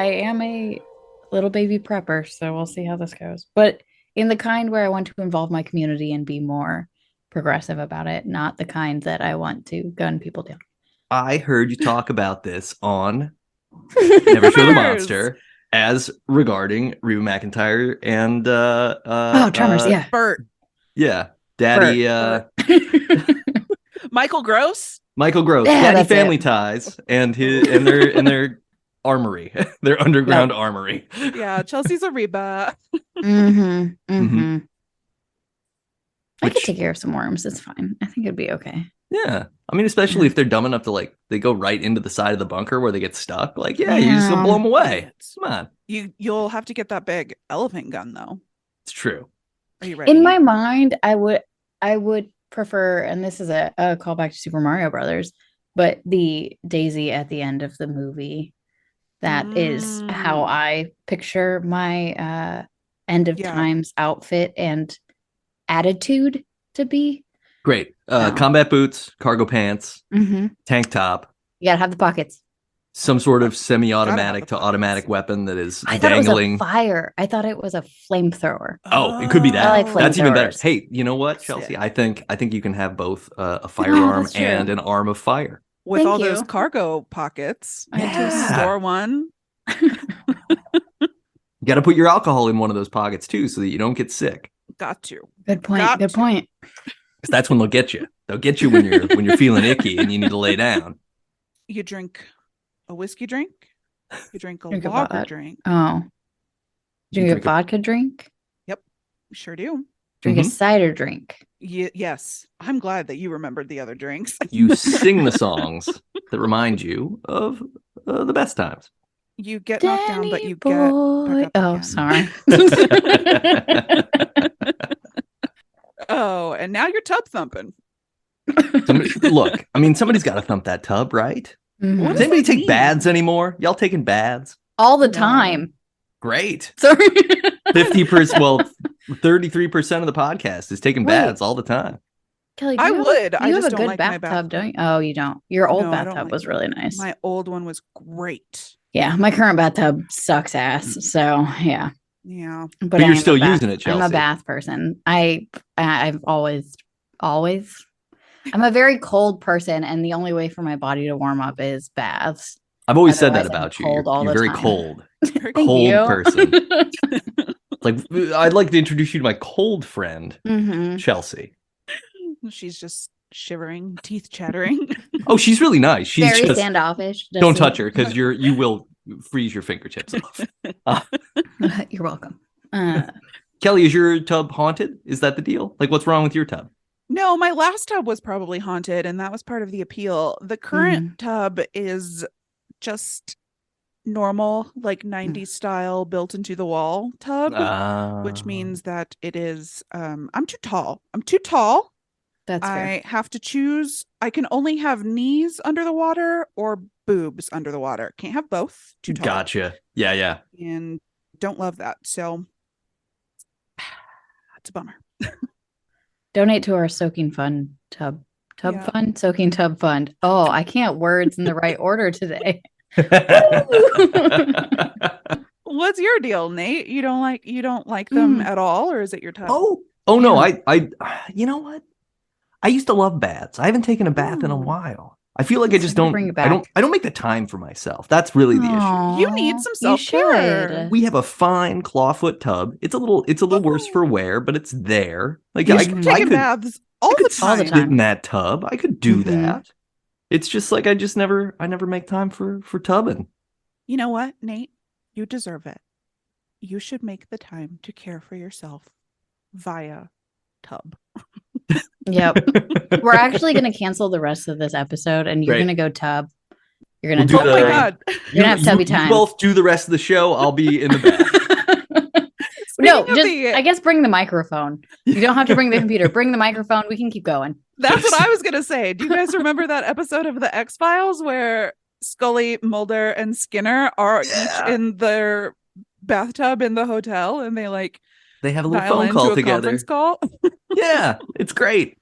am a little baby prepper, so we'll see how this goes. But in the kind where I want to involve my community and be more progressive about it, not the kind that I want to gun people down. I heard you talk about this on Never Show the Monster as regarding Reba McEntire and Tremors, yeah. Bert. Yeah. Daddy Bert. Michael Gross? Michael Gross, Yeah, Daddy that's Family it. Ties and their armory, their underground armory. Yeah, Chelsea's a Reba. I could take care of some worms. It's fine. I think it'd be okay. Yeah. I mean, especially if they're dumb enough to they go right into the side of the bunker where they get stuck. You just go blow them away. Come on. You'll have to get that big elephant gun though. It's true. Are you ready? In my mind, I would prefer, and this is a callback to Super Mario Brothers, but the Daisy at the end of the movie. That is how I picture my end of times outfit and attitude to be. Great. Combat boots, cargo pants, tank top. You gotta have the pockets. Some sort of semi-automatic to automatic weapon that is I dangling. thought it was a fire. I thought it was a flamethrower. Oh, it could be that. I like That's even better. flamethrowers. Hey, you know what, Chelsea? I think you can have both a firearm that's true. and an arm of fire. With Thank all you. those cargo pockets. I had to Store one. You got to put your alcohol in one of those pockets too, so that you don't get sick. Got to. Good point. Got Good to. point. Because that's when they'll get you. They'll get you when you're feeling icky and you need to lay down. You drink a whiskey drink. You drink a Drink a lager vodka. drink. Oh. Drink a drink a- vodka drink? Yep. Sure do. Drink a cider drink. Yes. I'm glad that you remembered the other drinks. You sing the songs that remind you of the best times. You get knocked down, but you boy. get back up again. Sorry. Oh, and now you're tub thumping. Look, I mean, somebody's got to thump that tub, right? Mhm. Does anybody that take mean? baths anymore? Y'all taking baths? All the No. time. Great. Sorry. 50%, well, 33% of the podcast is taking baths all the time. Kelly, I would. I You just have a don't good like my bathtub, don't you? Oh, you don't. Your old No, I don't bathtub like was it. really nice. My old one was great. Yeah, my current bathtub sucks ass. So yeah, Yeah. But I you're am still a bath- using it, I'm a Chelsea. bath person. I've always. I'm a very cold person, and the only way for my body to warm up is baths. I've always said that Otherwise, I'm about you. cold all You're the very time. cold. Thank Cold you. person. I'd like to introduce you to my cold friend, Mhm. Chelsea. She's just shivering, teeth chattering. Oh, she's really nice. She's Very just standoffish. don't touch her because you will freeze your fingertips off. You're welcome. Kelly, is your tub haunted? Is that the deal? What's wrong with your tub? No, my last tub was probably haunted, and that was part of the appeal. The current tub is just normal, 90s style, built into the wall tub, which means that it is I'm too tall. That's fair. I have to choose. I can only have knees under the water or boobs under the water. Can't have both. Too tall. Gotcha. Yeah. And don't love that. So it's a bummer. Donate to our soaking fund fund, soaking tub fund. Oh, I can't words in the right order today. What's your deal, Nate? You don't like them at all, or is it your tub? Oh no, I you know what? I used to love baths. I haven't taken a bath in a while. I feel like I just don't bring it I back. don't make the time for myself. That's really the issue. Aw, You need some you self-care. should. We have a fine clawfoot tub. It's a little worse for wear, but it's there. You should be taking baths all the all the time. sit in that tub. I could do Mhm. that. It's just I never make time for tubbing. You know what, Nate? You deserve it. You should make the time to care for yourself via tub. Yep. We're actually going to cancel the rest of this episode, and you're Great. going to go tub. You're going to We'll tub. do Oh my the- god. You're going to have tubby time. You both do the rest of the show. I'll be in the bath. No, Speaking of just the- I guess bring the microphone. You don't have to bring the computer. Bring the microphone. We can keep going. That's what I was gonna say. Do you guys remember that episode of the X-Files where Scully, Mulder, and Skinner are each in their bathtub in the hotel, and they They have a little dial phone into call a together. conference call? Yeah, it's great.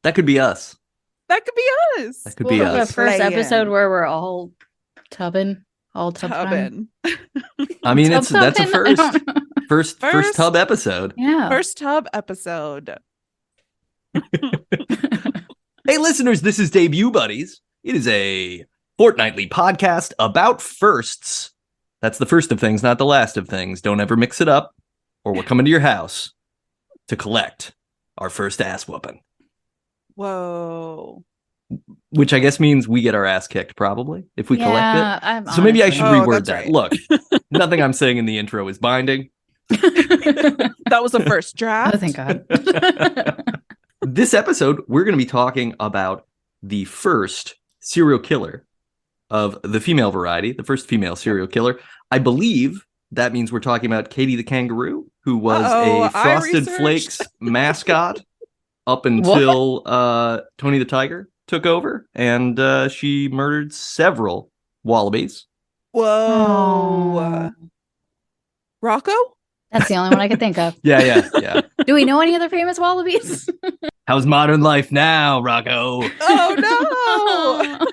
That could be us. That could be us. That could Well, be the us. first Playing. episode where we're all tubbing All tub time. I mean, Tub that's a tubbing? first tub episode. Yeah. First tub episode. Hey, listeners, this is Debut Buddies. It is a fortnightly podcast about firsts. That's the first of things, not the last of things. Don't ever mix it up, or we're coming to your house to collect our first ass whooping. Whoa. Which I guess means we get our ass kicked, probably, if we collect it. So maybe I should reword that. Right. Look, nothing I'm saying in the intro is binding. That was the first draft. Oh, thank God. This episode, we're going to be talking about the first serial killer of the female variety, the first female serial killer. I believe that means we're talking about Katie the kangaroo, who was a Frosted Flakes mascot up until Tony the Tiger took over, and she murdered several wallabies. Whoa. Rocco? That's the only one I could think of. Yeah. Do we know any other famous wallabies? How's modern life now, Rocco? Oh, no.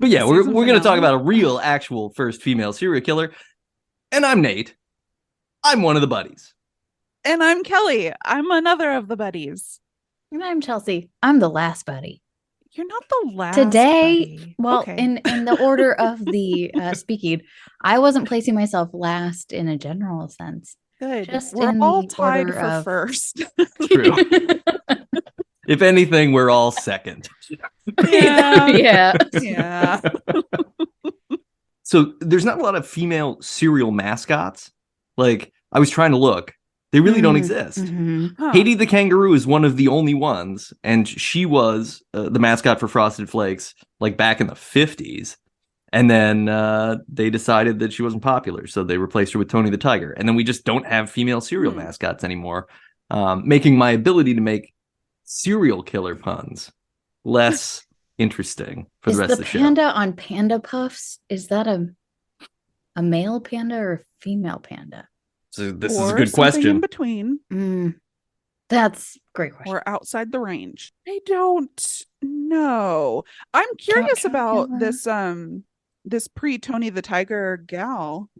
But yeah, we're going to talk about a real, actual first female serial killer. And I'm Nate. I'm one of the buddies. And I'm Kelly. I'm another of the buddies. And I'm Chelsea. I'm the last buddy. You're not the last Today, buddy. well, Okay. in the order of the speaking, I wasn't placing myself last in a general sense. Good. Just We're in all the tied order for of- first. True. If anything, we're all second. Yeah. Yeah. So there's not a lot of female serial mascots. Like, I was trying to look. They really don't exist. Mhm. Huh. Katie the kangaroo is one of the only ones, and she was the mascot for Frosted Flakes, like back in the 50s. And then they decided that she wasn't popular, so they replaced her with Tony the Tiger. And then we just don't have female serial mascots anymore, making my ability to make serial killer puns less interesting for the rest of the show. Is the panda on Panda Puffs, is that a male panda or a female panda? So this is Or a good something question. in between That's a great question. or outside the range. I don't know. I'm curious about this pre Tony the Tiger gal.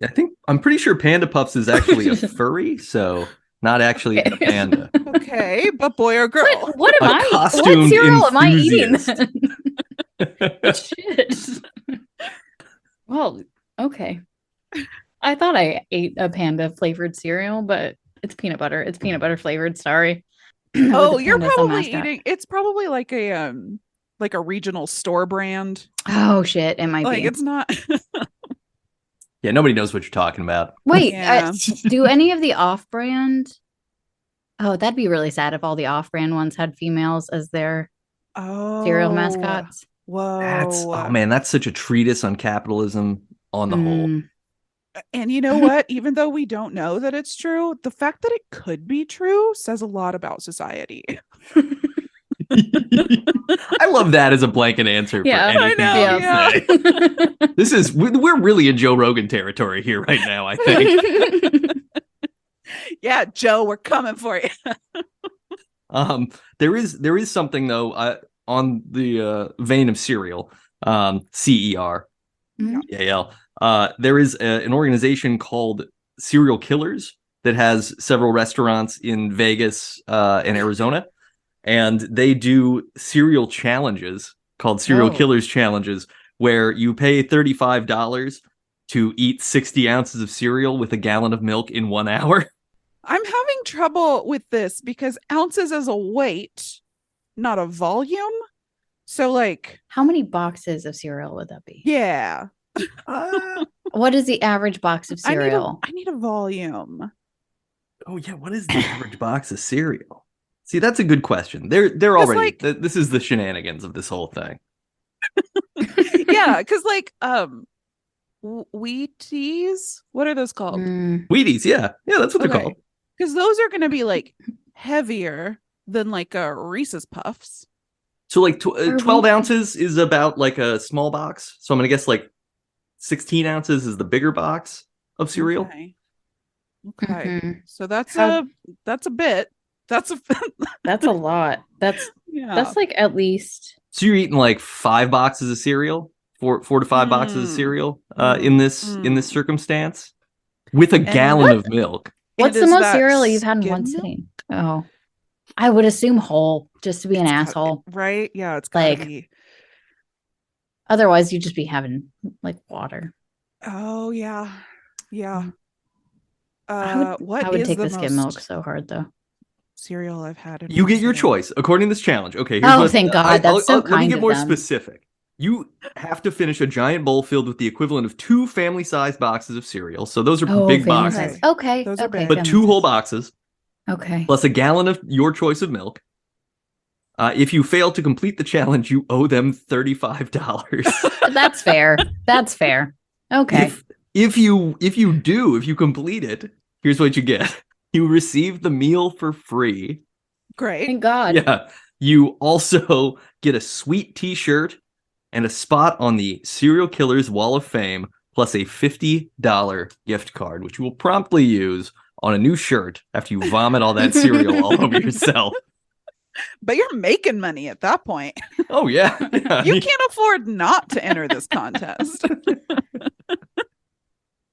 I'm pretty sure Panda Puffs is actually a furry, so not actually a panda. Okay, but boy or girl? What am A I? What costumed cereal am I eating enthusiast. then? Shit. Well, okay. I thought I ate a panda flavored cereal, but it's peanut butter. It's peanut butter flavored. Sorry. Oh, The you're panda's a probably mascot. eating. It's probably like a regional store brand. Oh shit! It might Like be. it's not. Yeah, nobody knows what you're talking about. Wait, Yeah. do any of the off-brand? Oh, that'd be really sad if all the off-brand ones had females as their cereal mascots. Whoa. Oh man, that's such a treatise on capitalism on the whole. And you know what? Even though we don't know that it's true, the fact that it could be true says a lot about society. I love that as a blanket answer Yeah, for I anything know, you say. We're really in Joe Rogan territory here right now, I think. Yeah, Joe, we're coming for you. There is something though on the vein of cereal, CER. Mhm. EAL. There is an organization called Serial Killers that has several restaurants in Vegas and Arizona, and they do cereal challenges called Serial Killers Challenges, where you pay $35 to eat 60 ounces of cereal with a gallon of milk in 1 hour. I'm having trouble with this because ounces is a weight, not a volume. So like, How many boxes of cereal would that be? yeah. What is the average box of I cereal? need a volume. Oh yeah, what is the average box of cereal? See, that's a good question. They're already this is the shenanigans of this whole thing. Yeah, because like Wheaties, what are those called? Wheaties, yeah, that's what they're called. Because those are going to be like heavier than like a Reese's Puffs. So like 12 ounces is about like a small box. So I'm gonna guess like 16 ounces is the bigger box of cereal. Okay. So that's a bit. That's a lot. That's yeah. like at least. So you're eating like 5 boxes of cereal, 4 to 5 boxes of cereal in this circumstance with a gallon of milk. What's the most cereal you've had in one sitting? Oh, I would assume whole, just to be an asshole. Right? Yeah, it's gotta be. Otherwise, you'd just be having like water. Oh, yeah. Yeah. I would take the skim milk so hard, though. Cereal I've had. You get your choice according to this challenge. Okay. Here's thank God. That's so kind of them. Let me get more specific. You have to finish a giant bowl filled with the equivalent of 2 family-sized boxes of cereal. So those are big boxes. Okay. Those are big. But 2 whole boxes. Okay. Plus a gallon of your choice of milk. If you fail to complete the challenge, you owe them $35. That's fair. That's fair. Okay. If you complete it, here's what you get. You receive the meal for free. Great. Thank God. Yeah. You also get a sweet t-shirt and a spot on the Serial Killers Wall of Fame, plus a $50 gift card, which you will promptly use on a new shirt after you vomit all that cereal all over yourself. But you're making money at that point. Oh, yeah. You can't afford not to enter this contest.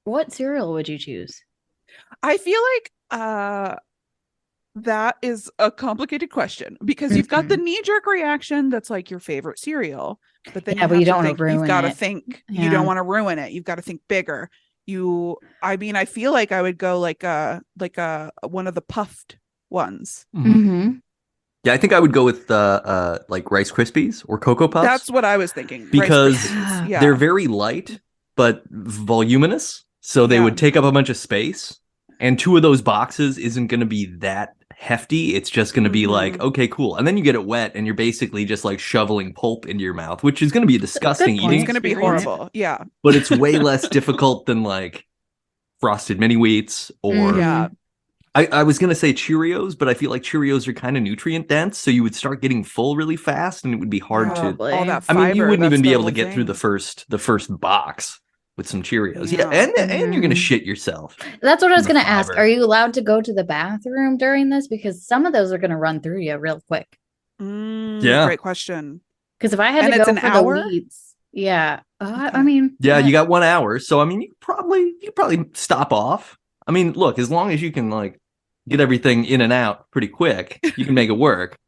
What cereal would you choose? I feel like that is a complicated question because you've got the knee-jerk reaction that's like your favorite cereal, but then but you don't want to ruin it. You've got to think. Yeah. You don't want to ruin it. You've got to think bigger. I feel like I would go like one of the puffed ones. Mm-hmm. Yeah, I think I would go with like Rice Krispies or Cocoa Puffs. That's what I was thinking. Because they're very light but voluminous, so they would take up a bunch of space. And 2 of those boxes isn't going to be that hefty. It's just going to be like, okay, cool. And then you get it wet and you're basically just like shoveling pulp into your mouth, which is going to be a disgusting eating. It's going to be horrible. Yeah. But it's way less difficult than like Frosted Mini Wheats or I was going to say Cheerios, but I feel like Cheerios are kind of nutrient dense. So you would start getting full really fast and it would be hard to. All that fiber, I mean, you wouldn't even be able to get through the first box with some Cheerios. Yeah. And you're going to shit yourself. That's what I was going to ask. Are you allowed to go to the bathroom during this? Because some of those are going to run through you real quick. Yeah. Great question. Because if I had to go for the wheats, I mean. Yeah, you got 1 hour. So, I mean, you probably stop off. I mean, look, as long as you can like get everything in and out pretty quick, you can make it work.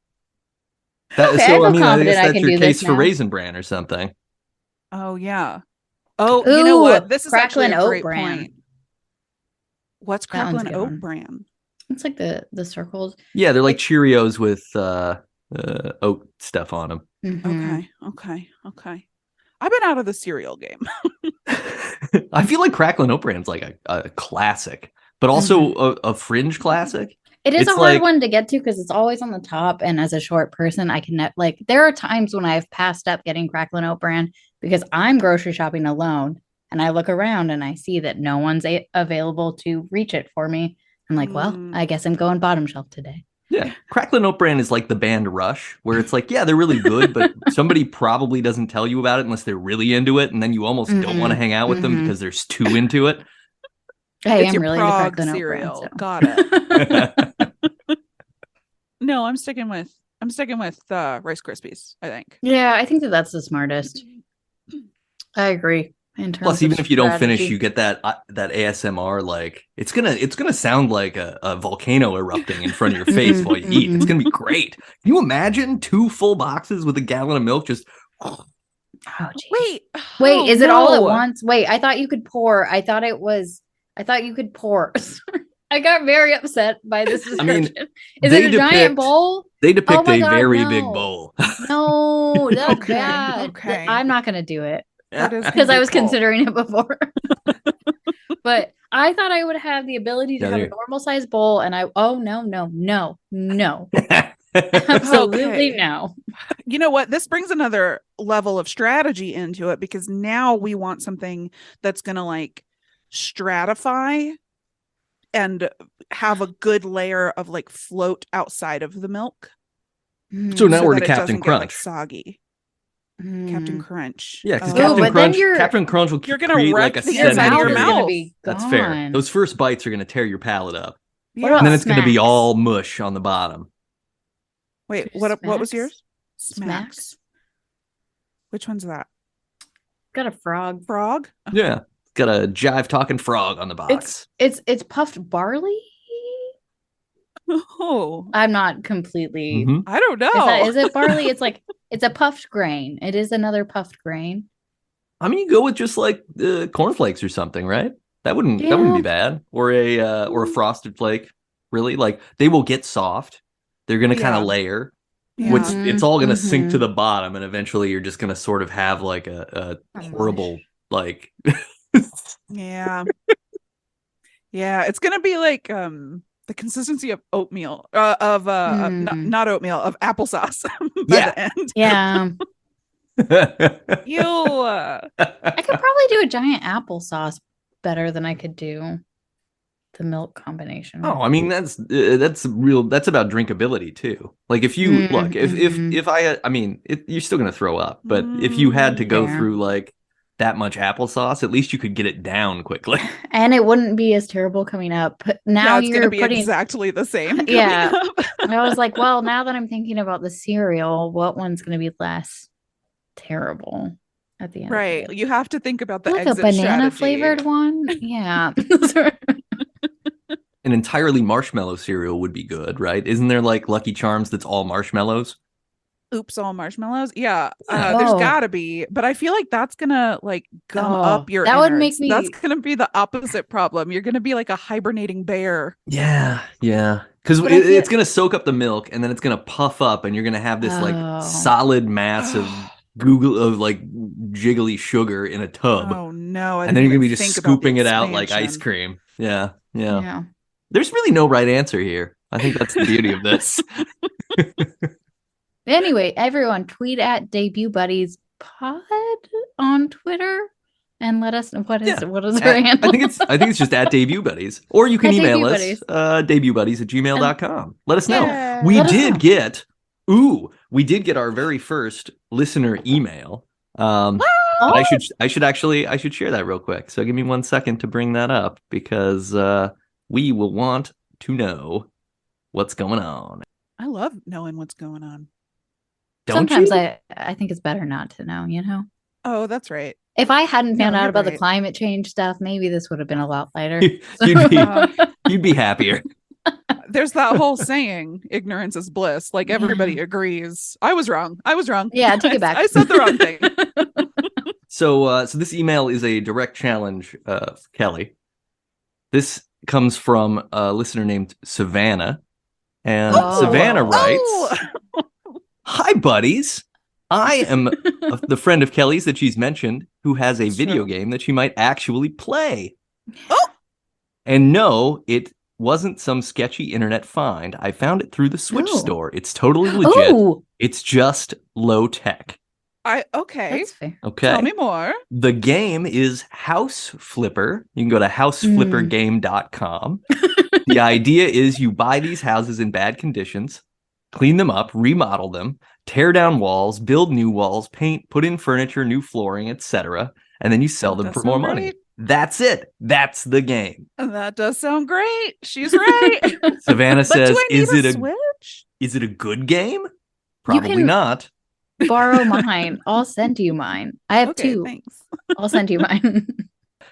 I guess that's your case for Raisin Bran or something. Oh, yeah. Oh, you know what? This is actually a great point. What's Cracklin' Oat Bran? It's like the circles. Yeah, they're like Cheerios with oat stuff on them. Mm-hmm. Okay. I've been out of the cereal game. I feel like Cracklin' Oat Bran's like a classic, but also a fringe classic. It is a hard one to get to because it's always on the top. And as a short person, I can there are times when I've passed up getting Cracklin' Oat Bran because I'm grocery shopping alone and I look around and I see that no one's available to reach it for me. I'm like, well, I guess I'm going bottom shelf today. Yeah. Cracklin' Oat Bran is like the band Rush, where it's like, yeah, they're really good, but somebody probably doesn't tell you about it unless they're really into it. And then you almost don't want to hang out with them because they're too into it. Hey, I'm really into Cracklin' cereal. Oat Bran, so. Got it. No, I'm sticking with Rice Krispies, I think. Yeah, I think that's the smartest. I agree. Plus, even if you don't finish, you get that ASMR. Like it's gonna sound like a volcano erupting in front of your face while you eat. It's gonna be great. Can you imagine 2 full boxes with a gallon of milk? Just wait, is it all at once? Wait, I thought you could pour. I thought you could pour. I got very upset by this description. I mean, is it a giant bowl? They depict a very big bowl. No, that's bad. Okay. I'm not going to do it because I was considering it before. But I thought I would have the ability to have a normal sized bowl. And no. Absolutely no. You know what? This brings another level of strategy into it because now we want something that's going to like stratify and have a good layer of like float outside of the milk. So now we're to Captain Crunch. Like, soggy. Captain Crunch. Yeah, because Captain Crunch will create like a inside of your mouth. That's fair. Those first bites are going to tear your palate up. And then it's going to be all mush on the bottom. Wait, what was yours? Smacks. Which one's that? got a frog. Frog? Yeah. It's got a jive talking frog on the box. It's puffed barley. Oh, I'm not completely. Mhm. I don't know. Is it barley? It's like it's a puffed grain. It is another puffed grain. I mean, you go with just like cornflakes or something, right? That wouldn't be bad. Or a frosted flake. Really, like they will get soft. They're gonna kind of layer, which it's all gonna sink to the bottom, and eventually you're just gonna sort of have like a horrible like. Yeah. Yeah, it's gonna be like the consistency of oatmeal, not oatmeal, of applesauce by the end. Yeah. Ew. I could probably do a giant applesauce better than I could do the milk combination. Oh, I mean that's about drinkability too. Like if you look, if I mean, you're still gonna throw up, but if you had to go through like that much applesauce, at least you could get it down quickly, and it wouldn't be as terrible coming up. Now it's you're gonna be putting exactly the same. Yeah, I was like, well, now that I'm thinking about the cereal, what one's gonna be less terrible at the end? Right, you have to think about the like a exit banana strategy. Flavored one. Yeah. An entirely marshmallow cereal would be good, right? Isn't there like Lucky Charms that's all marshmallows? Oops, all marshmallows. Yeah, there's gotta be, but I feel like that's gonna like gum up your. That innards. would make me. That's gonna be the opposite problem. You're gonna be like a hibernating bear. Yeah, because it's gonna soak up the milk, and then it's gonna puff up, and you're gonna have this like solid mass of like jiggly sugar in a tub. Oh no! And then you're gonna be just scooping it out like ice cream. Yeah. There's really no right answer here. I think that's the beauty of this. Anyway, everyone tweet at Debut Buddies Pod on Twitter and let us know what is our handle. I think it's just at Debut Buddies. Or you can email us debutbuddies@gmail.com. Let us know. Yeah, we did get our very first listener email. I should share that real quick. So give me 1 second to bring that up because we will want to know what's going on. I love knowing what's going on. Sometimes I think it's better not to know, you know? Oh, that's right. If I hadn't found out about the climate change stuff, maybe this would have been a lot lighter. You'd be happier. There's that whole saying, ignorance is bliss. Like everybody agrees. I was wrong. Yeah, take it back. I said the wrong thing. So this email is a direct challenge for Kelly. This comes from a listener named Savannah. And Savannah writes, "Hi, buddies. I am the friend of Kelly's that she's mentioned who has a video game that she might actually play. And no, it wasn't some sketchy internet find. I found it through the Switch store. It's totally legit. It's just low tech." Okay. That's fair. Okay. Tell me more. The game is House Flipper. You can go to houseflippergame.com. The idea is you buy these houses in bad conditions, clean them up, remodel them, tear down walls, build new walls, paint, put in furniture, new flooring, etc. And then you sell them for more money. That's it. That's the game. That does sound great. She's right. Savannah says, is it a Switch? Is it a good game? Probably not. Borrow mine. I'll send you mine. I have two. Thanks. I'll send you mine.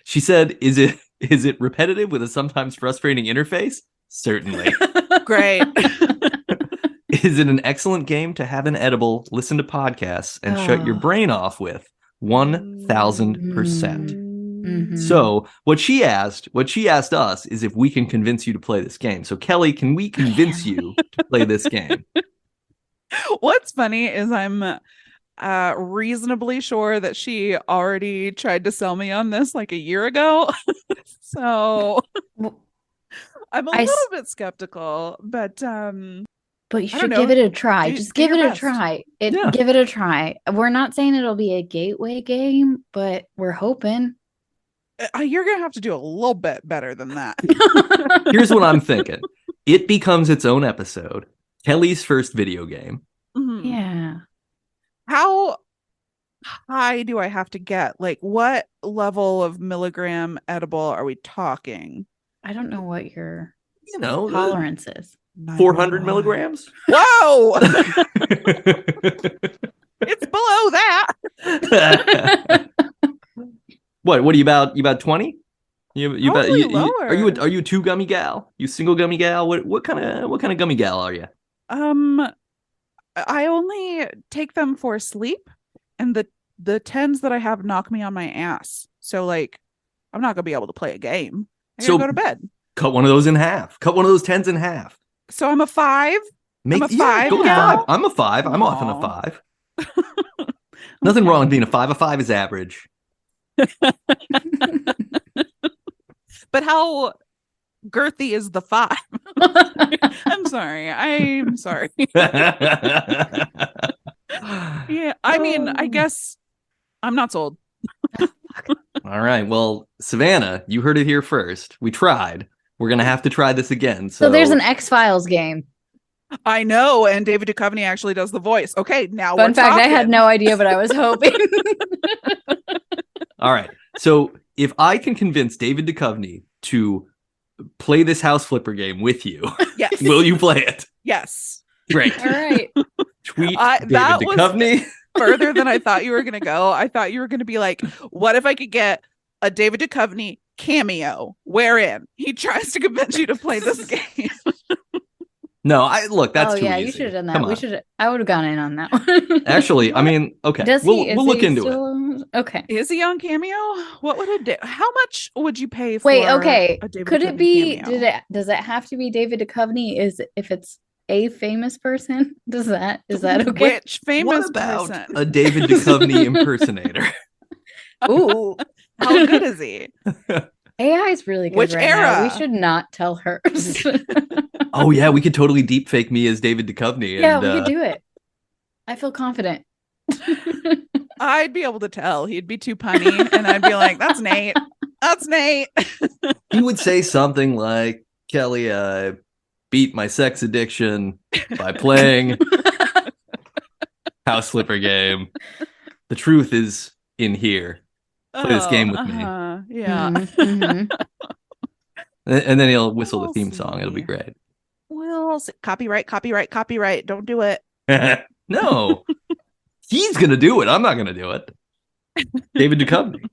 She said, is it repetitive with a sometimes frustrating interface? Certainly. Great. Is it an excellent game to have an edible, listen to podcasts, and shut your brain off with? 1000%. So what she asked us is if we can convince you to play this game. So Kelly, can we convince you to play this game? What's funny is I'm reasonably sure that she already tried to sell me on this like a year ago. So I'm a little bit skeptical, but you should give it a try. Just give it a try. Give it a try. We're not saying it'll be a gateway game, but we're hoping. You're gonna have to do a little bit better than that. Here's what I'm thinking. It becomes its own episode. Kelly's first video game. Mm-hmm. Yeah. How high do I have to get? Like, what level of milligram edible are we talking? I don't know what your tolerance is. 400 milligrams? Whoa! It's below that. What are you about? You about 20? You about Probably are you lower. are you a two gummy gal? You single gummy gal? What kind of gummy gal are you? I only take them for sleep, and the tens that I have knock me on my ass. So like, I'm not gonna be able to play a game. I gotta go So to bed. cut one of those in half. Cut one of those tens in half. So I'm a 5. I'm a 5 Go with five. gal. I'm a 5. I'm often a Aw. 5. Nothing wrong with being a 5. A 5 is average. But how girthy is the 5? I'm sorry. Yeah, I mean, I guess I'm not sold. All right. Well, Savannah, you heard it here first. We tried. We're gonna have to try this again. So there's an X-Files game. I know, and David Duchovny actually does the voice. Okay, now Fun we're fact, talking. I had no idea, but I was hoping. All right. So if I can convince David Duchovny to play this house flipper game with you, Yes. will you play it? Yes. Great. All right. Tweet David that was Duchovny. further than I thought you were going to go. I thought you were going to be like, what if I could get a David Duchovny cameo wherein he tries to convince you to play this game? No, look, that's too yeah, easy. you should have done Come that. on. I would have gone in on that one. Actually, I mean, okay. We'll look into it. Okay. Is he on Cameo? What would it do? How much would you pay for Wait, okay. a David Could it Duchovny be cameo? does it have to be David Duchovny? Is if it's a famous person? Is that okay? Which famous What about person? a David Duchovny impersonator? Ooh. How good is he? AI is really good Which right now. We era? should not tell her. Oh yeah, we could totally deep fake me as David Duchovny. Yeah, And, we could do it. I feel confident. I'd be able to tell. He'd be too punny, and I'd be like, "That's Nate. That's Nate." he would say something like, "Kelly, I beat my sex addiction by playing house flipper game. The truth is in here. Play this game with me." Yeah. Mhm. And then he'll whistle the We'll theme song. It'll be see. great. Well, copyright. Don't do it. No, he's gonna do it. I'm not gonna do it. David Duchovny.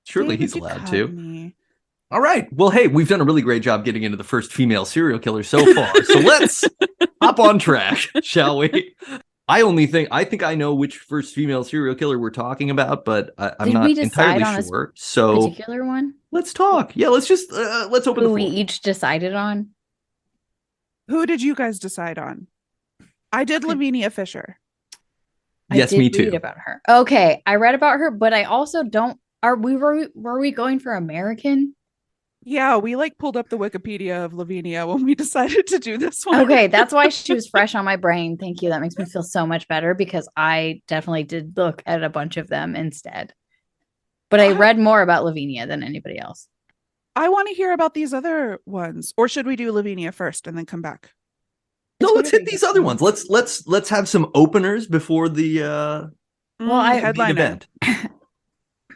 Surely David he's allowed to. Duchovny. All right. Well, hey, we've done a really great job getting into the first female serial killer so far. So let's hop on track, shall we? I think I know which first female serial killer we're talking about, but I'm Did not we decide entirely on a sure. So Particular one? let's talk. Yeah, let's just let's open Who the we floor. each decided on? Who did you guys decide on? I did Okay. Lavinia Fisher. Yes, I did me read too. about her. Okay, I read about her, but I also don't. Were we going for American? Yeah, we like pulled up the Wikipedia of Lavinia when we decided to do this one. Okay, that's why she was fresh on my brain. Thank you. That makes me feel so much better because I definitely did look at a bunch of them instead. But I read more about Lavinia than anybody else. I want to hear about these other ones. Or should we do Lavinia first and then come back? No, It's let's whatever hit you these other want. ones. Let's have some openers before the I- main headliner. event.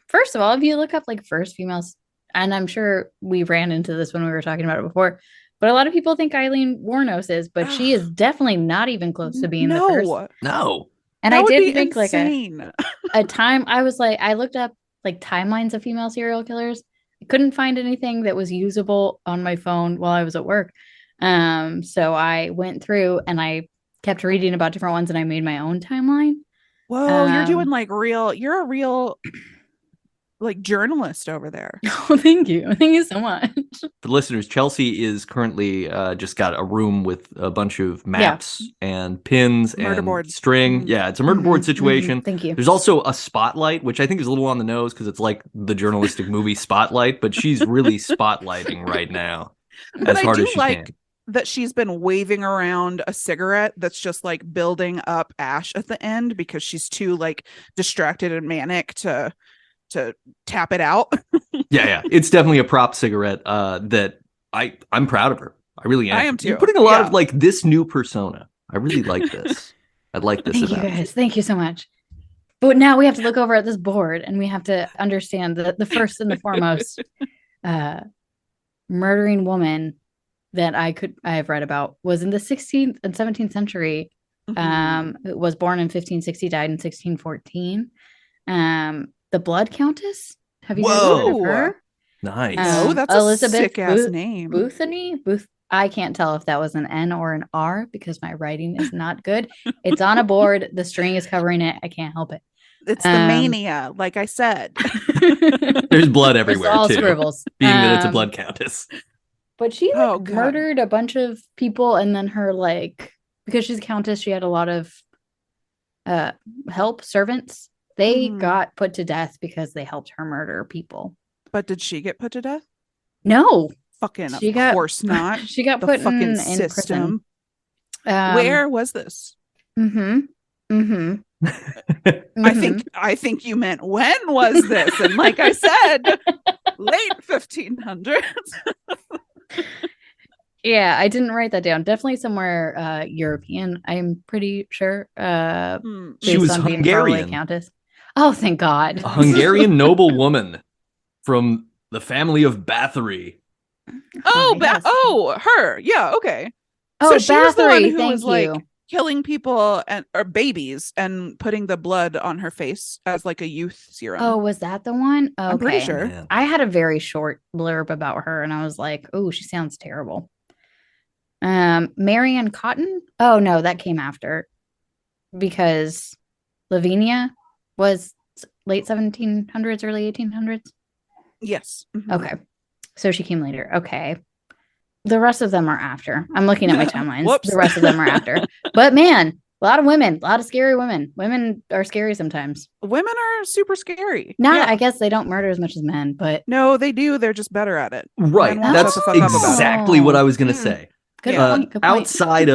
First of all, if you look up like first females, and I'm sure we ran into this when we were talking about it before, but a lot of people think Eileen Wuornos is, but she is definitely not even close to being the first. No. And that I would did be make insane. a time. I was like, I looked up like timelines of female serial killers. I couldn't find anything that was usable on my phone while I was at work. So I went through and I kept reading about different ones and I made my own timeline. Whoa, you're doing like you're a real like journalist over there. Oh, thank you. Thank you so much. For listeners, Chelsea is currently just got a room with a bunch of maps and pins Murder and board. string. Mhm. Yeah, it's a murder board situation. Thank you. There's also a spotlight, which I think is a little on the nose because it's like the journalistic movie Spotlight, but she's really spotlighting right now But as I hard do as she like can. that she's been waving around a cigarette that's just like building up ash at the end because she's too like distracted and manic to tap it out. Yeah. It's definitely a prop cigarette that I'm proud of her. I really am. I am too. You're putting a lot Yeah. of like this new persona. I really like this. I like this Thank you about guys. Thank you so much. But now we have to look over at this board and we have to understand that the first and the foremost murdering woman that I have read about was in the 16th and 17th century. It was born in 1560, died in 1614. The Blood Countess. Have you guys heard of Whoa. her? Nice. No, that's a Elizabeth sick-ass name. Boothany. I can't tell if that was an N or an R because my writing is not good. It's on a board. The string is covering it. I can't help it. It's the mania, like I said. There's blood everywhere, all too. scribbles. Being that it's a blood countess. But she murdered a bunch of people, and then her, because she's a countess, she had a lot of servants. They got put to death because they helped her murder people. But did she get put to death? No. Fucking, of course not. She got put in system. Prison. Where was this? I think you meant when was this? And like I said, late 1500s. Yeah, I didn't write that down. Definitely somewhere European, I'm pretty sure. She was Hungarian. Countess. Oh, thank God. A Hungarian noble woman from the family of Bathory. Her. Yeah, okay. Oh, so she was the one Bathory, who was like killing people or babies and putting the blood on her face as like a youth serum. Oh, was that the one? Okay. I'm pretty sure. Man. I had a very short blurb about her, and I was like, "Oh, she sounds terrible." Marion Cotton. Oh no, that came after, because Lavinia was late 1700s, early 1800s. Yes. Mm-hmm. Okay, so she came later. Okay. The rest of them are after. I'm looking at my timelines. Whoops. The rest of them are after. But man, a lot of women, a lot of scary women. Women are scary sometimes. Women are super scary. I guess they don't murder as much as men, but no, they do. They're just better at it. Right. That's exactly what I was going to say. Good point. Outside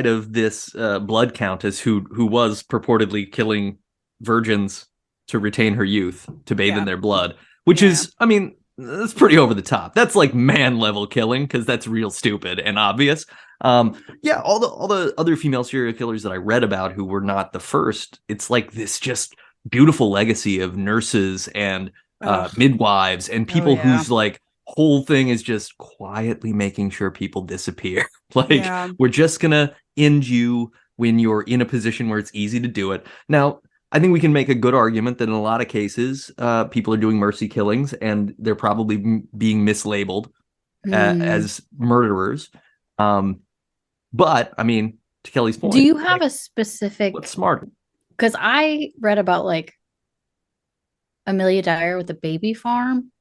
of this blood countess who was purportedly killing virgins to retain her youth, to bathe in their blood, which is, I mean, that's pretty over the top. That's like man level killing, because that's real stupid and obvious. All the other female serial killers that I read about who were not the first, it's like this just beautiful legacy of nurses and midwives and people whose like whole thing is just quietly making sure people disappear. We're just gonna end you when you're in a position where it's easy to do it. Now, I think we can make a good argument that in a lot of cases, people are doing mercy killings and they're probably being mislabeled as murderers. But I mean, to Kelly's point, do you have a specific? What's smart? Because I read about like Amelia Dyer with the baby farm,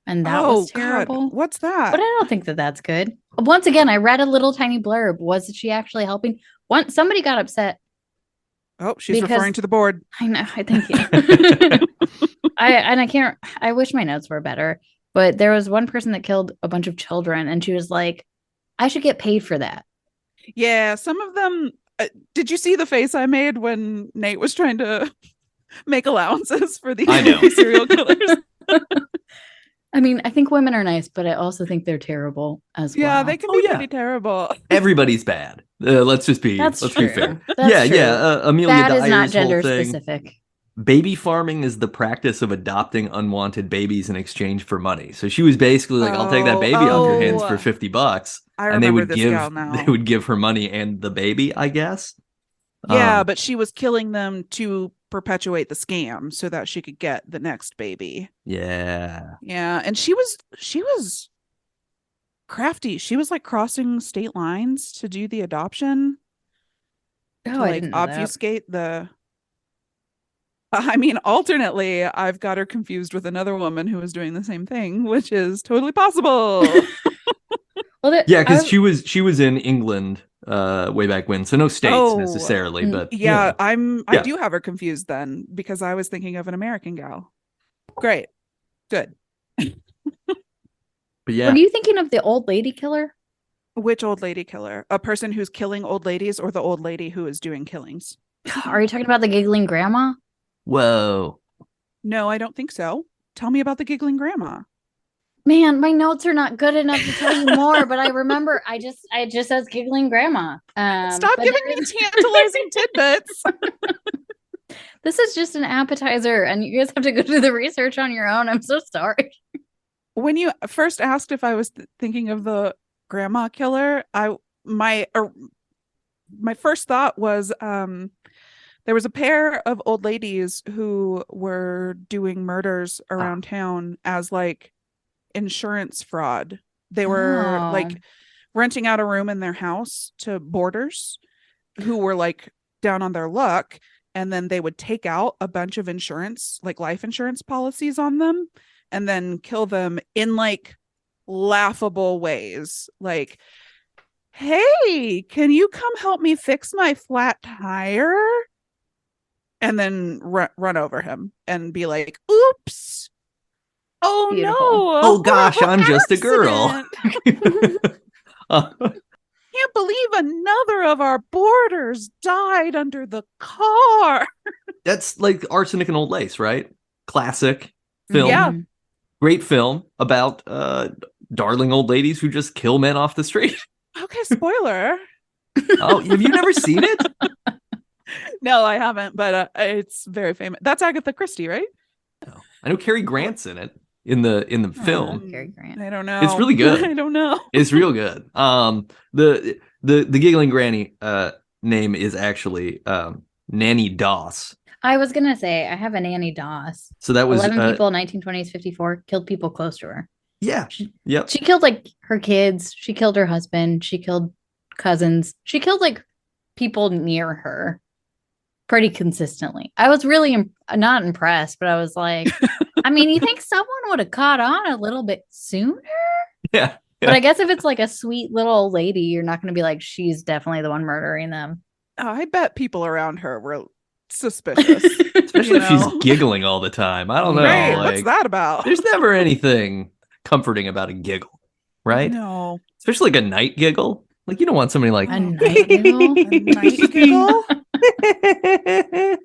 and that was terrible. God. What's that? But I don't think that that's good. Once again, I read a little tiny blurb. Was she actually helping? Somebody got upset. Oh, she's referring to the board. I know. I thank you. I can't. I wish my notes were better. But there was one person that killed a bunch of children, and she was like, "I should get paid for that." Yeah, some of them. Did you see the face I made when Nate was trying to make allowances for these serial killers? I mean, I think women are nice, but I also think they're terrible as well. Yeah, they can be pretty terrible. Everybody's bad. Let's be fair. That's true. Amelia that Dyer's is not gender whole thing. Specific. Baby farming is the practice of adopting unwanted babies in exchange for money. So she was basically like, "I'll take that baby off your hands for $50," and they would give her money and the baby, I guess. Yeah, but she was killing them to perpetuate the scam so that she could get the next baby. Yeah, and she was crafty. She was like crossing state lines to do the adoption. Oh, to like obfuscate the. I mean, alternately, I've got her confused with another woman who was doing the same thing, which is totally possible. Because she was in England way back when, so no states necessarily, but I do have her confused then, because I was thinking of an American gal. Great, good. But were you thinking of the old lady killer? Which old lady killer? A person who's killing old ladies, or the old lady who is doing killings? Are you talking about the giggling grandma? Whoa. No, I don't think so. Tell me about the giggling grandma. Man, my notes are not good enough to tell you more, but I remember I just says giggling grandma. Stop giving me tantalizing tidbits. This is just an appetizer, and you guys have to go do the research on your own. I'm so sorry. When you first asked if I was thinking of the grandma killer, my first thought was that There was a pair of old ladies who were doing murders around town as like insurance fraud. They were like renting out a room in their house to boarders who were like down on their luck, and then they would take out a bunch of insurance, like life insurance policies on them, and then kill them in like laughable ways. Like, hey, can you come help me fix my flat tire? And then run over him and be like, oops. Oh, Beautiful. no. Oh, gosh, I'm just a girl. Can't believe another of our boarders died under the car. That's like Arsenic and Old Lace, right? Classic film. Yeah. Great film about darling old ladies who just kill men off the street. Okay, spoiler. Oh, have you never seen it? No, I haven't, but it's very famous. That's Agatha Christie, right? No. I know Cary Grant's in it in the film. Cary Grant. I don't know. It's really good. I don't know. It's real good. The giggling granny name is actually Nanny Doss. I was gonna say I have a Nanny Doss. So that was 11 people, 1920s, 54 killed people close to her. Yeah. Yep. She killed like her kids. She killed her husband. She killed cousins. She killed like people near her pretty consistently. I was really not impressed, but I was like, I mean, you think someone would have caught on a little bit sooner? Yeah. But I guess if it's like a sweet little old lady, you're not going to be like, she's definitely the one murdering them. Oh, I bet people around her were suspicious. Especially if she's giggling all the time. I don't know. Right. Like, What's that about? There's never anything comforting about a giggle, right? No. Especially like a night giggle. Like, you don't want somebody like a night giggle. A night giggle?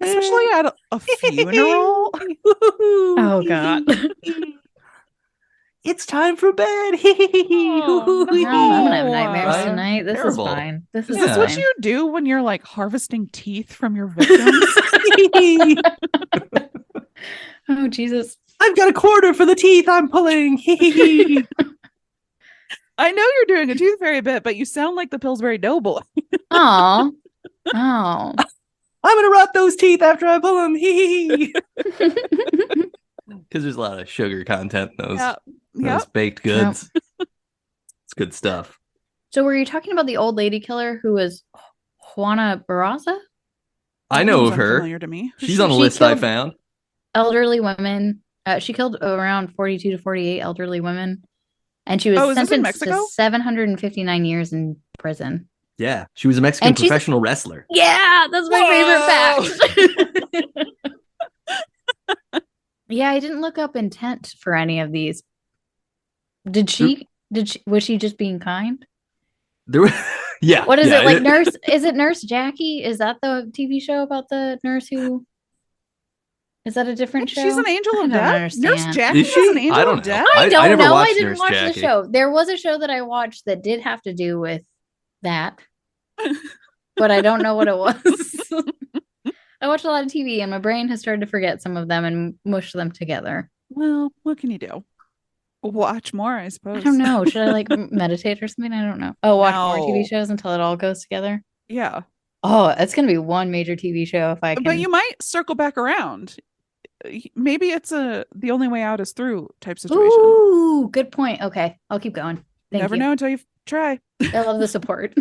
Especially at a funeral. Oh God. It's time for bed. Oh, I'm gonna have nightmares Right? tonight. This Terrible. is fine. This Is is this what fine. you do when you're like harvesting teeth from your victims? Oh Jesus. I've got a quarter for the teeth I'm pulling. I know you're doing a tooth fairy bit, but you sound like the Pillsbury Doughboy. Oh. Oh. I'm gonna rot those teeth after I pull them. Because there's a lot of sugar content in those, those baked goods. It's good stuff. So were you talking about the old lady killer who was Juana Barraza? I know of Sounds her. familiar to me. She's on a She list I killed found. elderly women. She killed around 42 to 48 elderly women. And she was Oh, is this in sentenced to Mexico? 759 years in prison. Yeah, she was a Mexican And she's- professional wrestler. Yeah, that's my favorite fact. Yeah, I didn't look up intent for any of these. Was she just being kind? There were, yeah. What is yeah, it like nurse? Is it Nurse Jackie? Is that the TV show about the nurse who? Is that a different show? She's an angel of I don't death. understand. Nurse Jackie Is she? is an angel I don't of know. death. I don't never know. I watched didn't Nurse watch Jackie. the show. There was a show that I watched that did have to do with that, but I don't know what it was. I watched a lot of TV, and my brain has started to forget some of them and mush them together. Well, what can you do? Watch more, I suppose. I don't know. Should I like meditate or something? I don't know. Oh, watch more No. TV shows until it all goes together. Yeah. Oh, it's gonna be one major TV show if I can. But you might circle back around. Maybe it's the only way out is through type situation. Ooh, good point. Okay, I'll keep going. Thank Never you. know until you try. I love the support.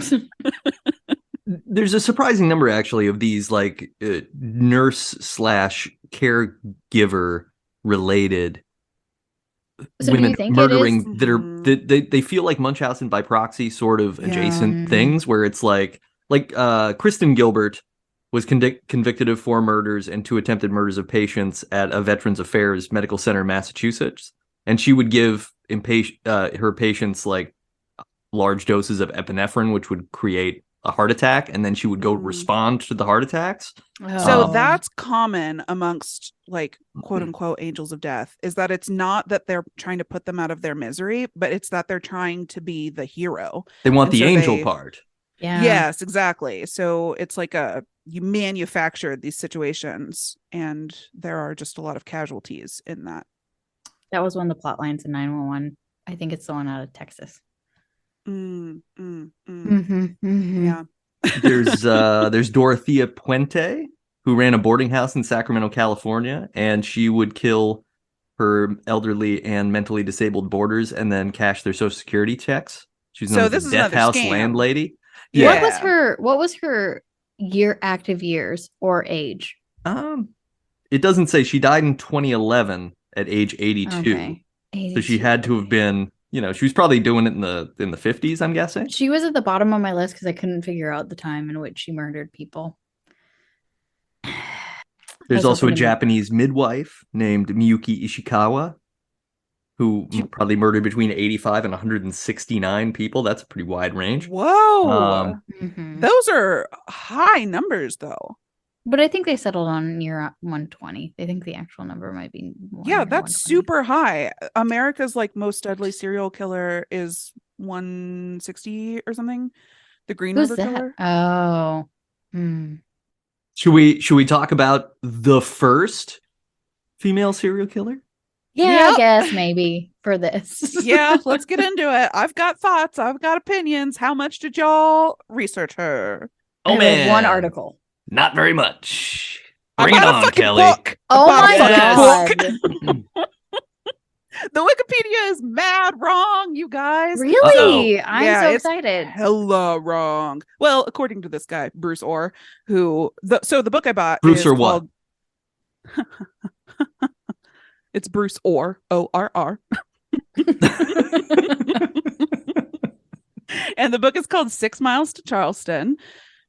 There's a surprising number actually of these like nurse / caregiver related So do women you think murdering it is? that are they feel like Munchausen by proxy sort of adjacent things where it's like Kristen Gilbert was convicted of 4 murders and 2 attempted murders of patients at a Veterans Affairs Medical Center in Massachusetts, and she would give her patients like large doses of epinephrine, which would create a heart attack, and then she would go respond to the heart attacks. So that's common amongst like quote unquote angels of death, is that it's not that they're trying to put them out of their misery, but it's that they're trying to be the hero. They want And the so angel part. Yeah. Yes, exactly. So it's like you manufactured these situations, and there are just a lot of casualties in that. That was one of the plot lines in 911. I think it's the one out of Texas. Mm-hmm. Mm-hmm. Yeah. There's Dorothea Puente. who ran a boarding house in Sacramento, California, and she would kill her elderly and mentally disabled boarders and then cash their Social Security checks. She's known So as this the is Death another House scam. landlady. What Yeah. was her active years or age? It doesn't say. She died in 2011 at age 82. Okay. So she had to have been, she was probably doing it in the 50s, I'm guessing. She was at the bottom of my list because I couldn't figure out the time in which she murdered people. There's also a Japanese midwife named Miyuki Ishikawa, who probably murdered between 85 and 169 people. That's a pretty wide range. Whoa. Those are high numbers, though. But I think they settled on near 120. They think the actual number might be more. Yeah, that's super high. America's like most deadly serial killer is 160 or something. The Green Who's River that? Killer. Oh. Should we talk about the first female serial killer? Yeah, I guess maybe for this. Yeah, let's get into it. I've got thoughts. I've got opinions. How much did y'all research her? Oh, man. One article. Not very much. I Bring it bought a on, fucking Kelly. book. Oh my God. God. The Wikipedia is mad wrong, you guys. Really? Uh-oh. I'm so excited. Hella wrong. Well, according to this guy, Bruce Orr, so the book I bought Bruce is or called... what? It's Bruce Orr, O-R-R. And the book is called 6 Miles to Charleston,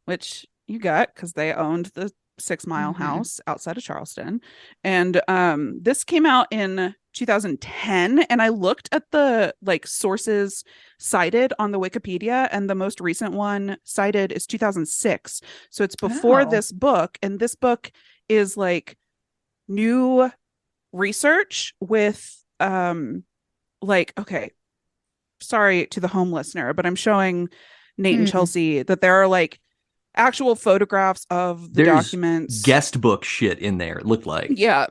which you got because they owned the 6 Mile house outside of Charleston. And this came out in 2010, and I looked at the sources cited on the Wikipedia, and the most recent one cited is 2006. So it's before this book, and this book is new research with okay, sorry to the home listener, but I'm showing Nate and Chelsea that there are actual photographs of the documents. Guest book shit in there, it looked like. Yeah.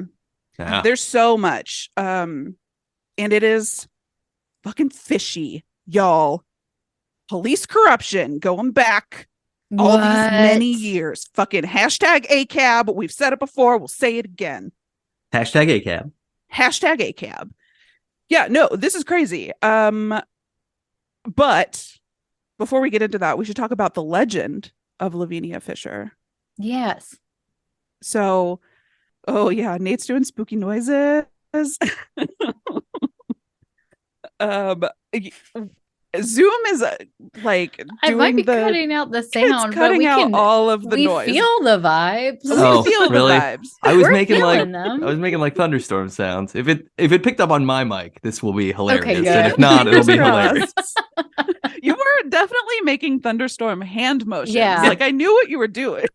There's so much. And it is fucking fishy, y'all. Police corruption going back all these many years. Fucking hashtag ACAB. We've said it before. We'll say it again. Hashtag ACAB. Hashtag ACAB. Yeah, no, this is crazy. But before we get into that, we should talk about the legend of Lavinia Fisher. Yes. So, oh yeah, Nate's doing spooky noises. Zoom is doing I might be cutting out the sound, it's cutting out all of the noise. We feel the vibes. Oh, we feel really? the vibes. I was We're making feeling them. thunderstorm sounds. If it picked up on my mic, this will be hilarious. Okay, And good. if not, it'll be Fingers hilarious. You were definitely making thunderstorm hand motions. Yeah. I knew what you were doing.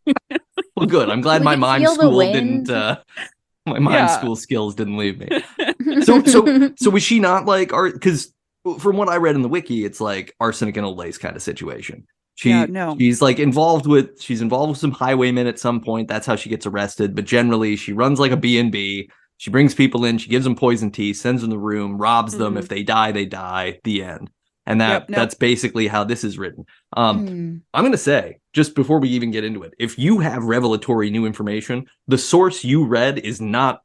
Well, good. I'm glad We my can mime feel the school wind. didn't. My mime school skills didn't leave me. So was she not because from what I read in the wiki, it's like arsenic and old lace kind of situation. She's involved with some highwaymen at some point. That's how she gets arrested. But generally, she runs like a B&B. She brings people in. She gives them poison tea, sends them in the room, robs them. If they die, they die. The end. And that's basically how this is written. I'm going to say, just before we even get into it, if you have revelatory new information, the source you read is not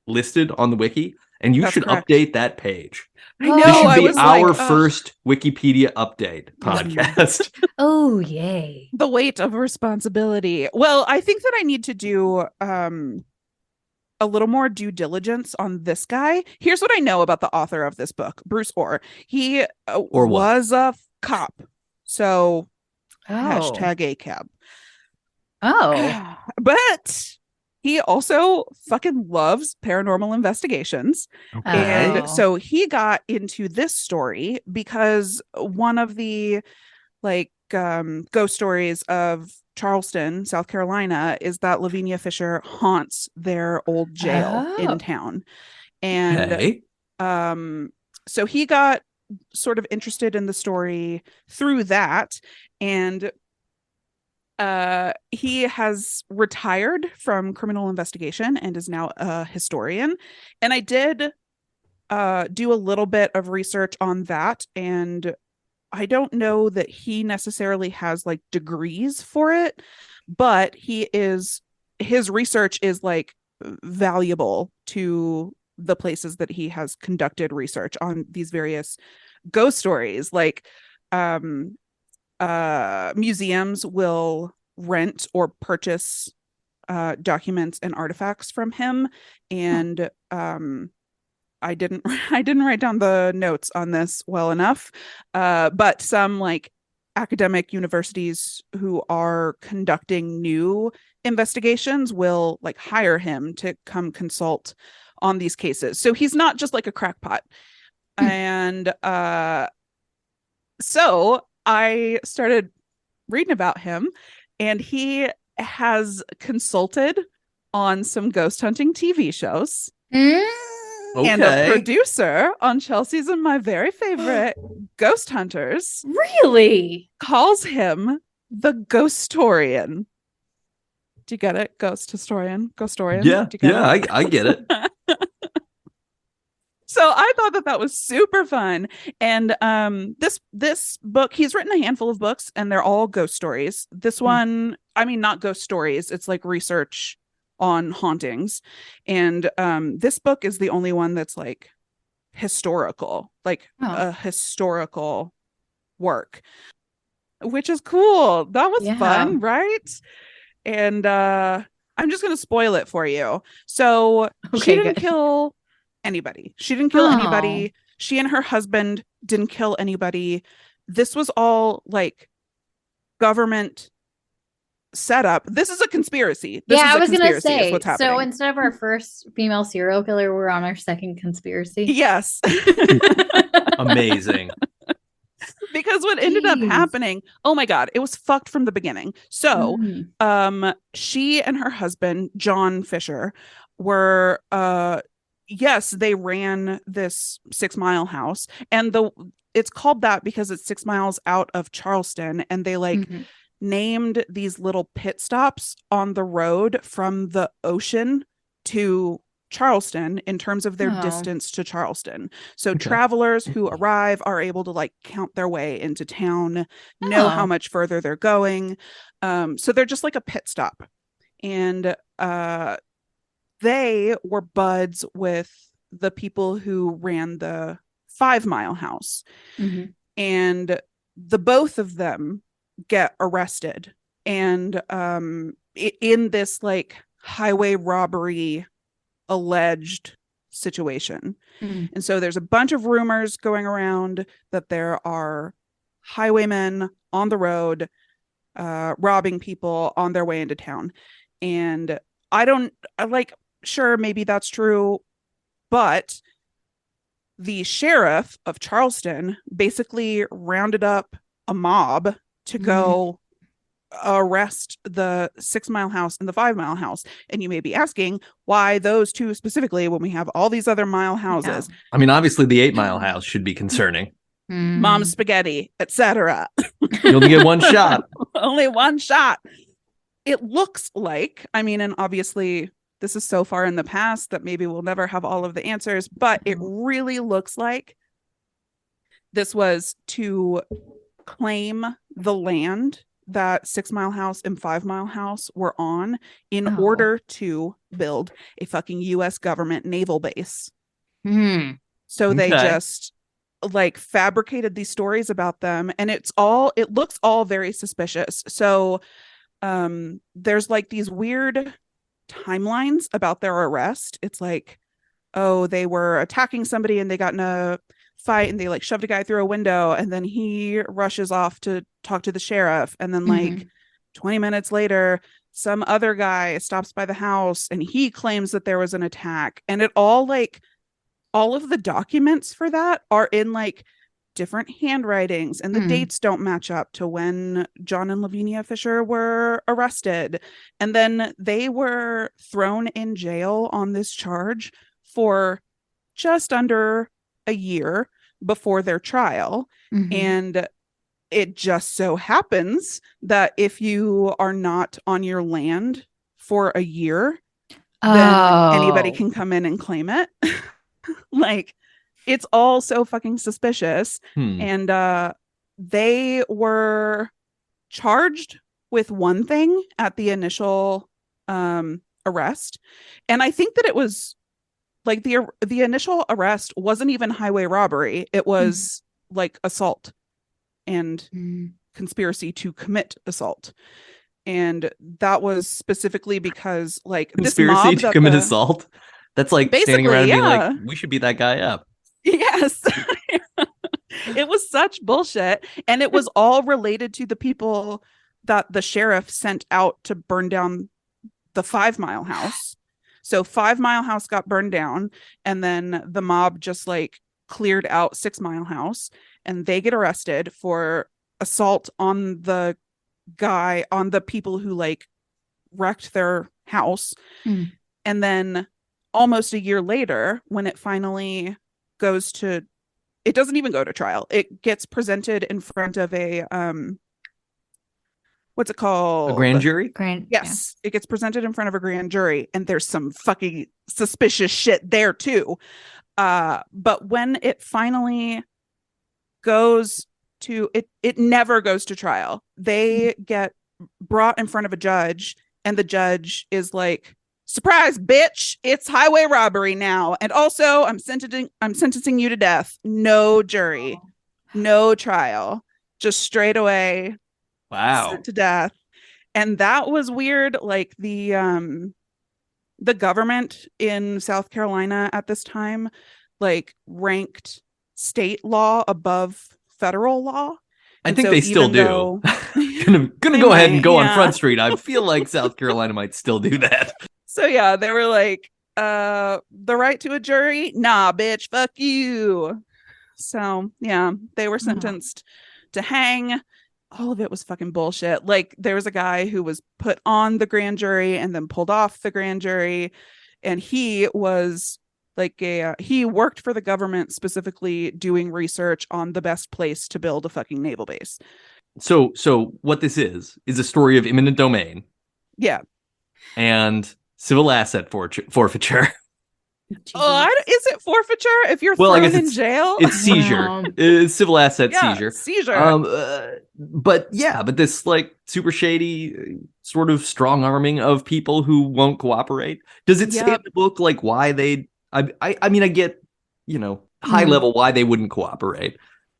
listed on the wiki, and you should update that page. I know. This should be our first Wikipedia update podcast. Oh, yay. The weight of responsibility. Well, I think that I need to do a little more due diligence on this guy. Here's what I know about the author of this book, Bruce Orr. He was a cop. So hashtag ACAB. Oh. But he also fucking loves paranormal investigations. Okay. And so he got into this story because one of the ghost stories of Charleston, South Carolina, is that Lavinia Fisher haunts their old jail in town. And so he got sort of interested in the story through that. And he has retired from criminal investigation and is now a historian. And I did do a little bit of research on that, and I don't know that he necessarily has degrees for it, but he is his research is like valuable to the places that he has conducted research on these various ghost stories. Like museums will rent or purchase documents and artifacts from him. And I didn't write down the notes on this well enough, but some like academic universities who are conducting new investigations will like hire him to come consult on these cases. So he's not just like a crackpot. And so I started reading about him, and he has consulted on some ghost hunting TV shows. Okay. And a producer on Chelsea's and my very favorite Ghost Hunters. Really? Calls him the Ghostorian. Do you get it? Ghost historian? Ghostorian? Yeah, I get it. So I thought that was super fun. And this book, he's written a handful of books, and they're all ghost stories. This one, I mean, not ghost stories. It's like research on hauntings. And this book is the only one that's like historical, like a historical work, which is cool. That was fun, right? And I'm just going to spoil it for you. So she didn't kill anybody. She didn't kill anybody. She and her husband didn't kill anybody. This was all like government setup. This is a conspiracy. I was gonna say, what's happening. So instead of our first female serial killer, we're on our second conspiracy. Yes. Amazing. Because what ended up happening, oh my God, it was fucked from the beginning. So she and her husband, John Fisher, were yes, they ran this 6 Mile house, and it's called that because it's 6 miles out of Charleston, and they like named these little pit stops on the road from the ocean to Charleston in terms of their distance to Charleston. So travelers who arrive are able to like count their way into town, know how much further they're going. So they're just like a pit stop. And they were buds with the people who ran the 5 Mile house. And the both of them get arrested, and in this like highway robbery alleged situation. And so there's a bunch of rumors going around that there are highwaymen on the road robbing people on their way into town. And sure, maybe that's true, but the sheriff of Charleston basically rounded up a mob to go arrest the 6 Mile house and the 5 Mile house. And you may be asking, why those two specifically when we have all these other mile houses? I mean, obviously the 8 Mile house should be concerning. Mom's spaghetti, etc. You only get one shot. Only one shot. It looks like, I mean, and obviously this is so far in the past that maybe we'll never have all of the answers, but it really looks like this was to claim the land that 6 Mile house and 5 Mile house were on in order to build a fucking US government naval base. So they just like fabricated these stories about them, and it looks all very suspicious. So there's like these weird timelines about their arrest. It's like, oh, they were attacking somebody and they got in a fight and they like shoved a guy through a window, and then he rushes off to talk to the sheriff, and then like 20 minutes later some other guy stops by the house and he claims that there was an attack. And it all of the documents for that are in like different handwritings, and the dates don't match up to when John and Lavinia Fisher were arrested. And then they were thrown in jail on this charge for just under a year before their trial. And it just so happens that if you are not on your land for a year, then anybody can come in and claim it. Like, it's all so fucking suspicious. And they were charged with one thing at the initial arrest. And I think that it was like the initial arrest wasn't even highway robbery. It was like assault and conspiracy to commit assault. And that was specifically because like conspiracy this mob to commit assault. That's like standing around and being like, we should beat that guy up. Yes. It was such bullshit. And it was all related to the people that the sheriff sent out to burn down the 5 Mile house. So 5 Mile house got burned down, and then the mob just like cleared out 6 Mile house, and they get arrested for assault on the people who like wrecked their house. And then almost a year later, when it finally it doesn't even go to trial. It gets presented in front of a what's it called? A grand jury? Yes. Yeah. It gets presented in front of a grand jury, and there's some fucking suspicious shit there too. But when it finally goes to it never goes to trial. They get brought in front of a judge, and the judge is like, surprise, bitch, it's highway robbery now. And also I'm sentencing you to death. No jury, no trial, just straight away. Wow. Sent to death. And that was weird. Like the government in South Carolina at this time, like ranked state law above federal law. I think they still do. gonna go ahead and go on Front Street. I feel like South Carolina might still do that. So yeah, they were like, the right to a jury? Nah, bitch, fuck you. So yeah, they were sentenced to hang. All of it was fucking bullshit. Like there was a guy who was put on the grand jury and then pulled off the grand jury. And he was like he worked for the government, specifically doing research on the best place to build a fucking naval base. So what this is a story of eminent domain. Yeah. And civil asset forfeiture. Is it forfeiture if you're thrown in jail? It's seizure. It's civil asset seizure. But this like super shady sort of strong arming of people who won't cooperate. Does it say in the book like why they? I mean, I get high level why they wouldn't cooperate.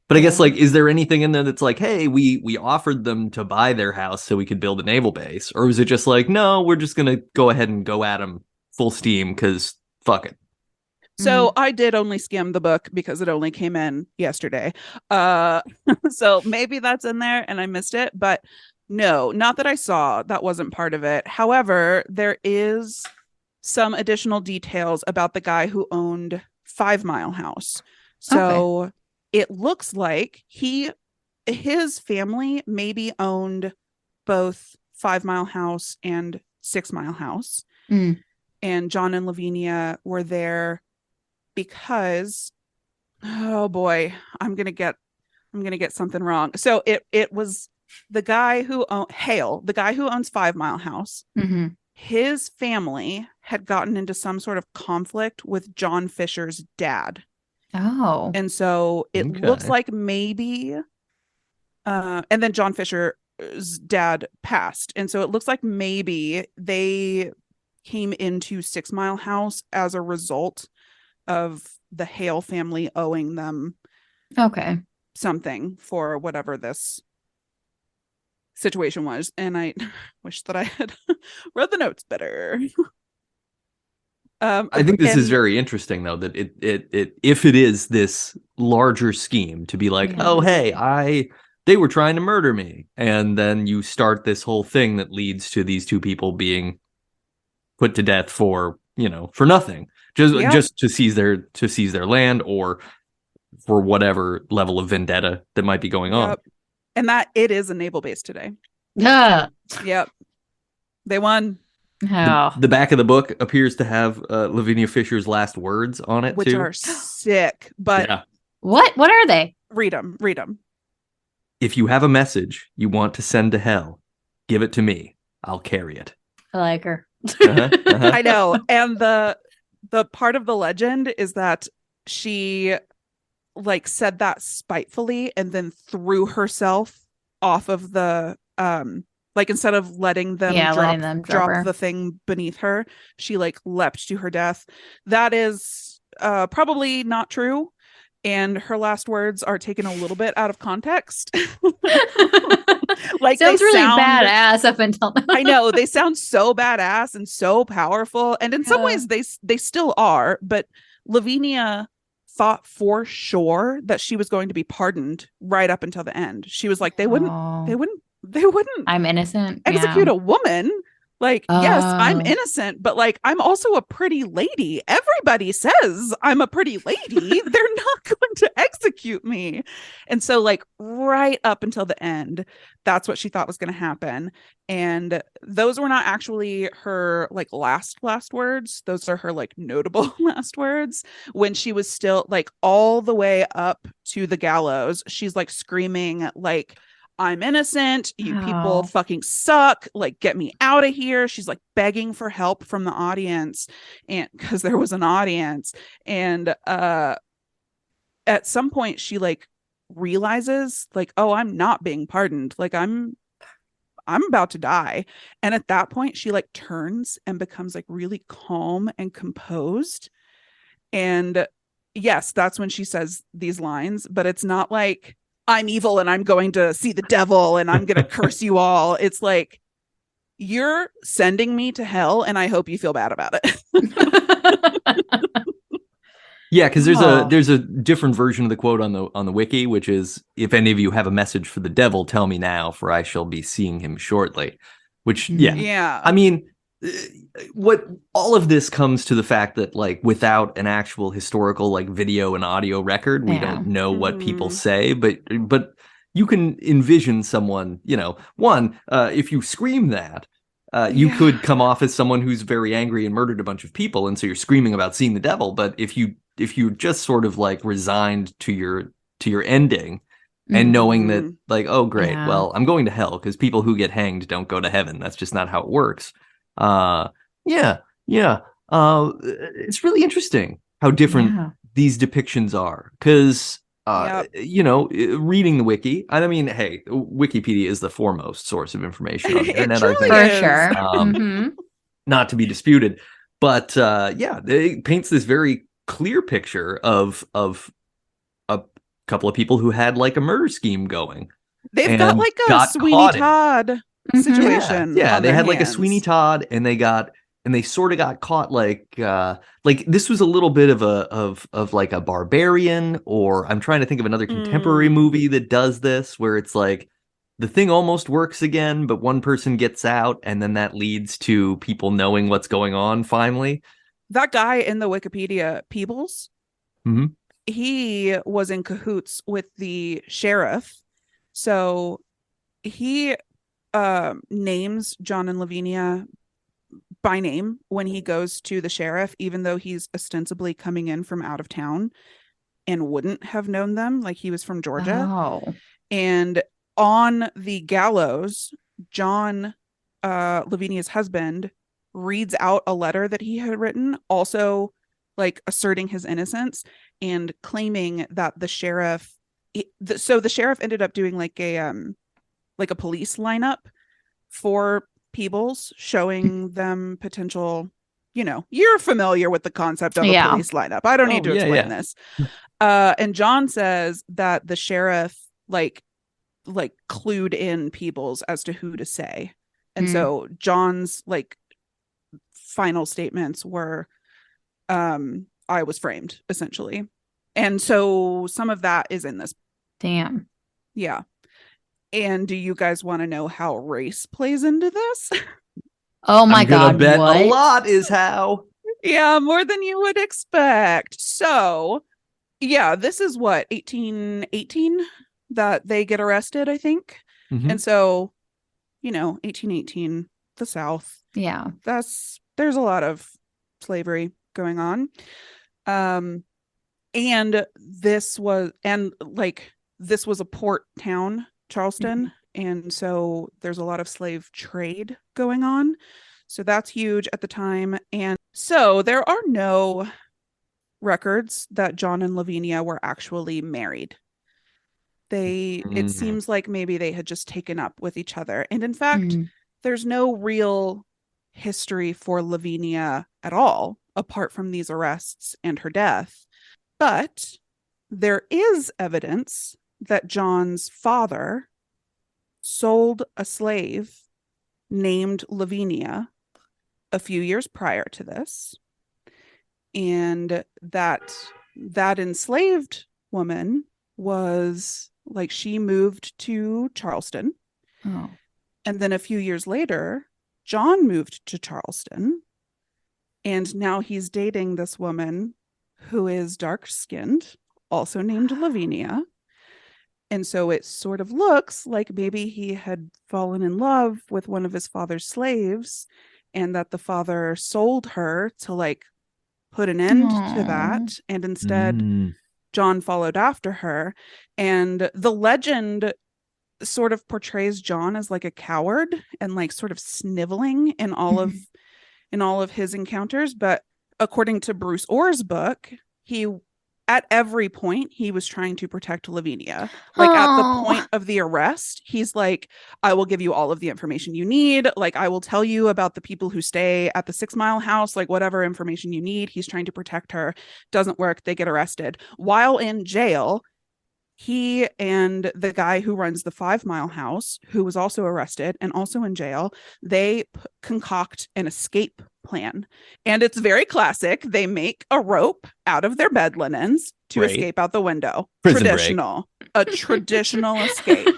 But I guess, like, is there anything in there that's like, hey, we offered them to buy their house so we could build a naval base? Or is it just like, no, we're just going to go ahead and go at them full steam because fuck it? So I did only skim the book because it only came in yesterday. So maybe that's in there and I missed it. But no, not that I saw. That wasn't part of it. However, there is some additional details about the guy who owned 5 Mile house. So... it looks like his family maybe owned both 5 Mile house and 6 Mile house. And John and Lavinia were there because, oh boy, I'm gonna get something wrong. So it was the guy who the guy who owns 5 Mile house. His family had gotten into some sort of conflict with John Fisher's dad. Oh. And so it looks like maybe and then John Fisher's dad passed. And so it looks like maybe they came into 6 Mile house as a result of the Hale family owing them something for whatever this situation was. And I wish that I had read the notes better. I think this is very interesting, though, that it if it is this larger scheme to be like, oh, hey, they were trying to murder me. And then you start this whole thing that leads to these two people being put to death for nothing, just to seize their land or for whatever level of vendetta that might be going on. And that it is a naval base today. Yep. They won. The back of the book appears to have Lavinia Fisher's last words on it, which are sick. But what are they? Read them. If you have a message you want to send to hell, give it to me. I'll carry it. I like her. I know. And the part of the legend is that she like said that spitefully and then threw herself off of the Like instead of letting them drop her. the thing beneath her, she like leapt to her death. That is probably not true. And her last words are taken a little bit out of context. Like sounds really badass up until now. I know they sound so badass and so powerful, and in some ways they still are. But Lavinia thought for sure that she was going to be pardoned right up until the end. She was like, they wouldn't I'm innocent. execute a woman. Like, yes, I'm innocent, but like, I'm also a pretty lady. Everybody says I'm a pretty lady. They're not going to execute me. And so, like, right up until the end, that's what she thought was going to happen. And those were not actually her like last words. Those are her like notable last words. When she was still like all the way up to the gallows, she's like screaming, like, I'm innocent. You people fucking suck. Like, get me out of here. She's like begging for help from the audience, and because there was an audience. And at some point she like realizes like, oh, I'm not being pardoned. Like I'm about to die. And at that point she like turns and becomes like really calm and composed. And yes, that's when she says these lines, but it's not like I'm evil and I'm going to see the devil and I'm going to curse you all. It's like, you're sending me to hell and I hope you feel bad about it. Yeah, because there's a different version of the quote on the wiki, which is, if any of you have a message for the devil, tell me now, for I shall be seeing him shortly. Which, yeah. I mean, what all of this comes to the fact that like without an actual historical like video and audio record, we don't know what people say, but you can envision someone, you know, if you scream that, you could come off as someone who's very angry and murdered a bunch of people, and so you're screaming about seeing the devil. But if you just sort of like resigned to your ending and knowing that like, oh great, well, I'm going to hell because people who get hanged don't go to heaven. That's just not how it works. It's really interesting how different these depictions are, because you know, reading the wiki, I mean, hey, Wikipedia is the foremost source of information on the internet, I think, for sure. not to be disputed, but it paints this very clear picture of a couple of people who had like a murder scheme going. They've got like a Sweeney Todd situation. Yeah, they had like a Sweeney Todd, and they sort of got caught like this was a little bit of like a Barbarian, or I'm trying to think of another contemporary movie that does this, where it's like the thing almost works again, but one person gets out, and then that leads to people knowing what's going on finally. That guy in the Wikipedia, Peebles, he was in cahoots with the sheriff. So he names John and Lavinia by name when he goes to the sheriff, even though he's ostensibly coming in from out of town and wouldn't have known them. Like, he was from Georgia. And on the gallows, John, Lavinia's husband, reads out a letter that he had written, also like asserting his innocence and claiming that the sheriff. So the sheriff ended up doing like a police lineup for Peebles, showing them potential, you know, you're familiar with the concept of a police lineup. I don't need to explain this. And John says that the sheriff like clued in Peebles as to who to say. And so John's like final statements were, I was framed, essentially. And so some of that is in this. Damn. Yeah. And do you guys want to know how race plays into this? Oh my God. Bet what? A lot is how. Yeah, more than you would expect. So, yeah, this is what, 1818 that they get arrested, I think. And so, you know, 1818, the South. Yeah. There's a lot of slavery going on. And this was a port town, Charleston. And so there's a lot of slave trade going on. So that's huge at the time. And so there are no records that John and Lavinia were actually married. It seems like maybe they had just taken up with each other. And in fact, there's no real history for Lavinia at all, apart from these arrests and her death. But there is evidence that John's father sold a slave named Lavinia a few years prior to this. And that enslaved woman was like, she moved to Charleston. Oh. And then a few years later, John moved to Charleston. And now he's dating this woman who is dark-skinned, also named Lavinia. And so it sort of looks like maybe he had fallen in love with one of his father's slaves, and that the father sold her to like put an end to that. And instead, John followed after her. And the legend sort of portrays John as like a coward and like sort of sniveling in all of his encounters. But according to Bruce Orr's book, at every point he was trying to protect Lavinia. Like at the point of the arrest, he's like, I will give you all of the information you need. Like, I will tell you about the people who stay at the 6 Mile house, like whatever information you need. He's trying to protect her. Doesn't work. They get arrested. While in jail, he and the guy who runs the 5 Mile house, who was also arrested and also in jail, they concoct an escape plan. And it's very classic. They make a rope out of their bed linens to escape out the window. Prison traditional. A traditional escape.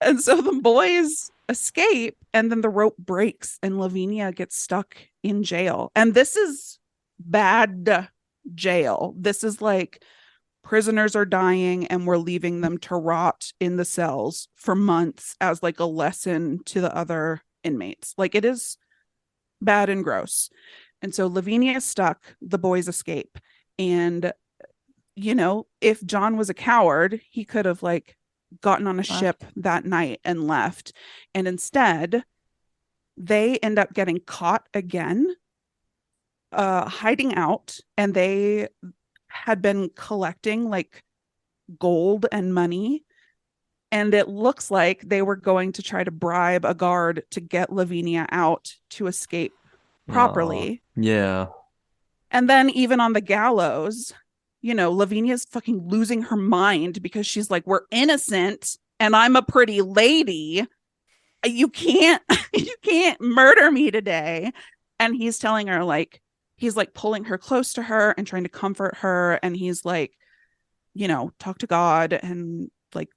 And so the boys escape, and then the rope breaks and Lavinia gets stuck in jail. And this is bad jail. This is like, prisoners are dying and we're leaving them to rot in the cells for months as like a lesson to the other inmates. Like, it is bad and gross. And so Lavinia is stuck, the boys escape. And, you know, if John was a coward, he could have like gotten on a ship that night and left. And instead, they end up getting caught again, hiding out. And they had been collecting like gold and money, and it looks like they were going to try to bribe a guard to get Lavinia out to escape properly. Yeah. And then even on the gallows, you know, Lavinia's fucking losing her mind because she's like, we're innocent and I'm a pretty lady. You can't murder me today. And he's telling her like, he's like pulling her close to her and trying to comfort her. And he's like, you know, talk to God and like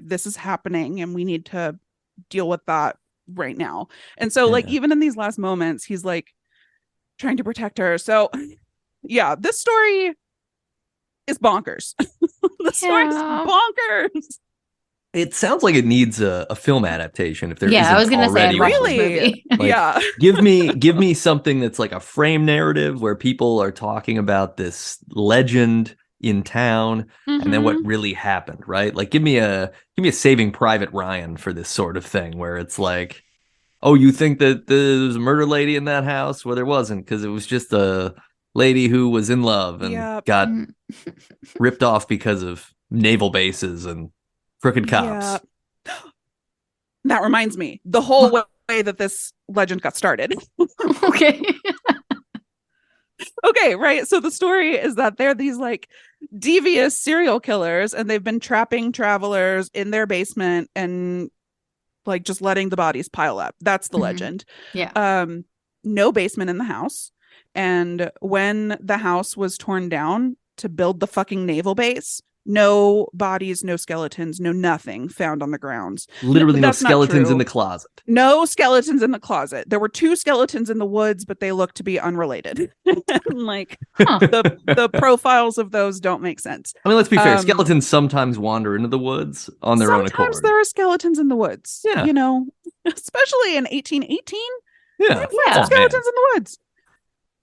this is happening and we need to deal with that right now. And so like, even in these last moments, he's like trying to protect her. So yeah, this story is bonkers. The story is bonkers. It sounds like it needs a film adaptation. If there isn't I was gonna say already one. Really, Like, give me something that's like a frame narrative where people are talking about this legend in town and then what really happened, right? Like, give me a Saving Private Ryan for this sort of thing, where it's like, oh, you think that there was a murder lady in that house? Well, there wasn't, because it was just a lady who was in love and got ripped off because of naval bases and crooked cops. Yeah. That reminds me, the whole way that this legend got started. Okay. Okay, right. So the story is that they're these like devious serial killers, and they've been trapping travelers in their basement and like just letting the bodies pile up. That's the legend. Yeah. No basement in the house. And when the house was torn down to build the fucking naval base, no bodies, no skeletons, no nothing found on the grounds. Literally no skeletons in the closet. No skeletons in the closet. There were 2 skeletons in the woods, but they look to be unrelated. Like, the profiles of those don't make sense. I mean, let's be fair. Skeletons sometimes wander into the woods on their own accord. Sometimes there are skeletons in the woods. Yeah. You know, especially in 1818. Yeah. Skeletons in the woods.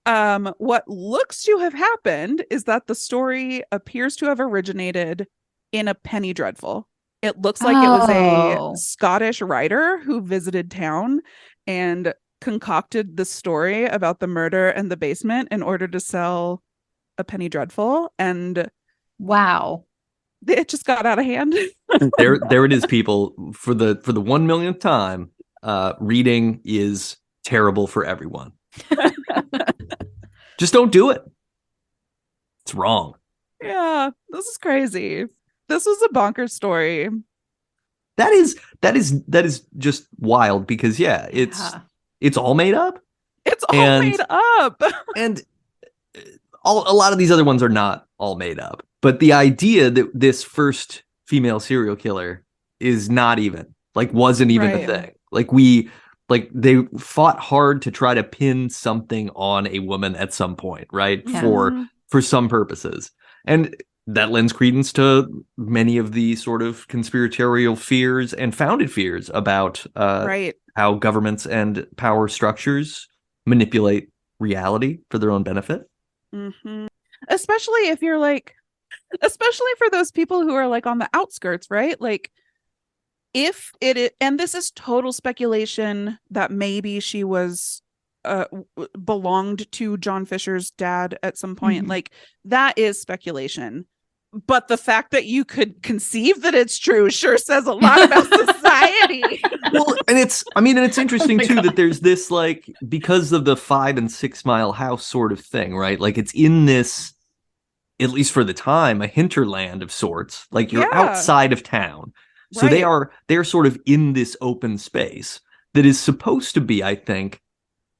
What looks to have happened is that the story appears to have originated in a penny dreadful. It looks like it was a Scottish writer who visited town and concocted the story about the murder and the basement in order to sell a penny dreadful. And wow, It just got out of hand. There it is, people. For the 1 millionth time, reading is terrible for everyone. Just don't do it. It's wrong. Yeah, this is crazy. This was a bonkers story. That is just wild because it's all made up. It's all made up. And a lot of these other ones are not all made up. But the idea that this first female serial killer is not even, wasn't even a thing. They fought hard to try to pin something on a woman at some point, right? Yeah. For some purposes. And that lends credence to many of the sort of conspiratorial fears and founded fears about how governments and power structures manipulate reality for their own benefit. Mm-hmm. Especially for those people who are on the outskirts, right? If and this is total speculation that maybe she was belonged to John Fisher's dad at some point. Mm-hmm. That is speculation. But the fact that you could conceive that it's true sure says a lot about society. Well, and it's interesting too that there's this because of the 5 and 6 mile house sort of thing, right? It's in this, at least for the time, a hinterland of sorts. You're outside of town. So they're sort of in this open space that is supposed to be, I think,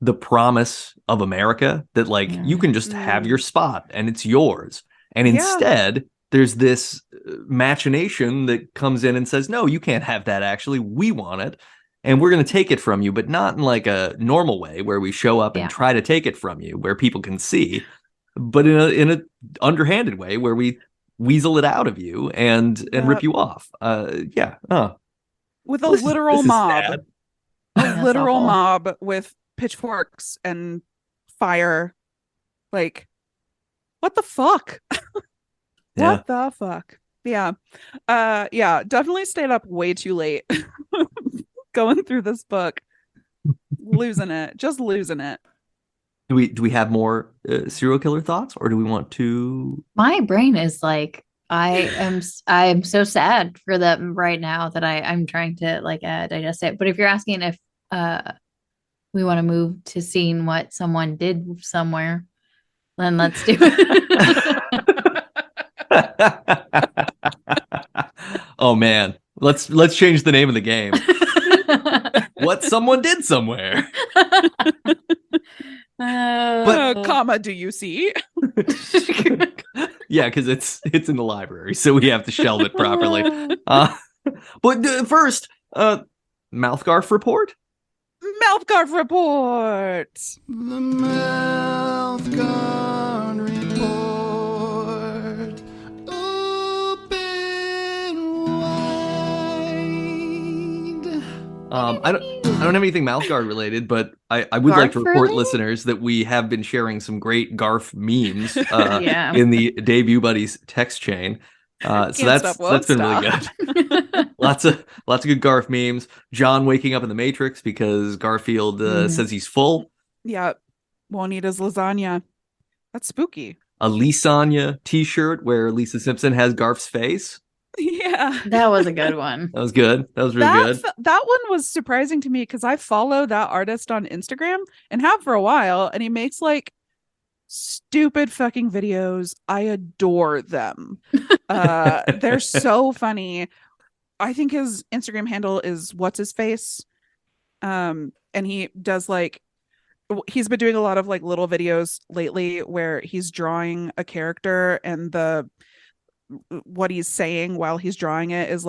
the promise of America, that you can just have your spot and it's yours. And instead, there's this machination that comes in and says, no, you can't have that. Actually, we want it. And we're going to take it from you, but not in a normal way where we show up and try to take it from you where people can see, but in a underhanded way where we weasel it out of you and rip you off. With a literal mob. A literal mob with pitchforks and fire. What the fuck? What the fuck? Yeah. Definitely stayed up way too late going through this book. Losing it. Just losing it. Do we have more serial killer thoughts, or do we want to? My brain is I am so sad for them right now that I'm trying to digest it. But if you're asking if we want to move to seeing what someone did somewhere, then let's do it. Oh man, let's change the name of the game. What someone did somewhere. Comma, do you see? Yeah, because it's in the library, so we have to shelve it properly. But first, Mouthgarf report. Mouthgarf report. The Mouthgarf report. Open wide. I don't have anything Mouthguard related, but I would like to report listeners that we have been sharing some great Garf memes in the Debut Buddies text chain. So that's been really good. Lots of good Garf memes. John waking up in the Matrix because Garfield says he's full. Yeah, won't eat his lasagna. That's spooky. A Lisanya t-shirt where Lisa Simpson has Garf's face. Yeah, that was a good one. That was good. That was really good. That one was surprising to me because I follow that artist on Instagram and have for a while, and he makes stupid fucking videos. I adore them. They're so funny. I think his Instagram handle is what's his face. And he does he's been doing a lot of little videos lately where he's drawing a character, and what he's saying while he's drawing it is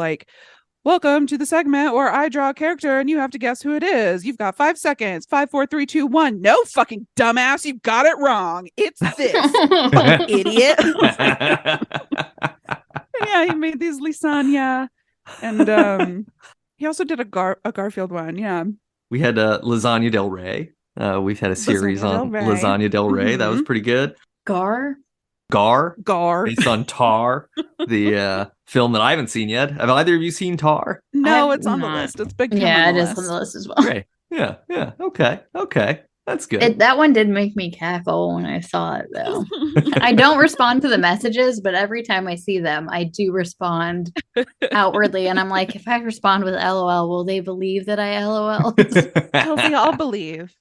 welcome to the segment where I draw a character and you have to guess who it is. You've got 5 seconds. 5, 4, 3, 2, 1. No, fucking dumbass. You got it wrong. It's this. Fucking idiot. Yeah, he made these lasagna. And he also did a Garfield one. Yeah. We had Lasagna Del Rey. We've had a series on Lasagna Del Rey. Mm-hmm. That was pretty good. Gar, based on Tar, the film that I haven't seen yet. Have either of you seen Tar? No, it's on the list. It's big. Yeah, it is on the list as well. Great. Yeah. Okay. That's good. That one did make me cackle when I saw it, though. I don't respond to the messages, but every time I see them, I do respond outwardly. And I'm like, if I respond with LOL, will they believe that I LOL? Kelsey, I'll believe.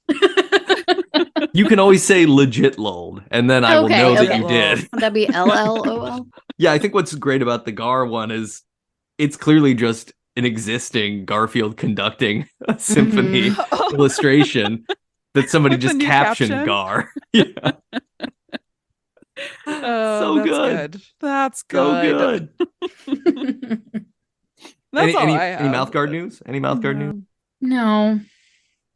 You can always say legit lol, and then I will know that you did. Would that be LLOL? Yeah, I think what's great about the Gar one is it's clearly just an existing Garfield conducting a symphony illustration that somebody just captioned Gar. Yeah. So that's good. That's good. So good. That's all I have. Any mouth guard news? Any mouth guard news? No.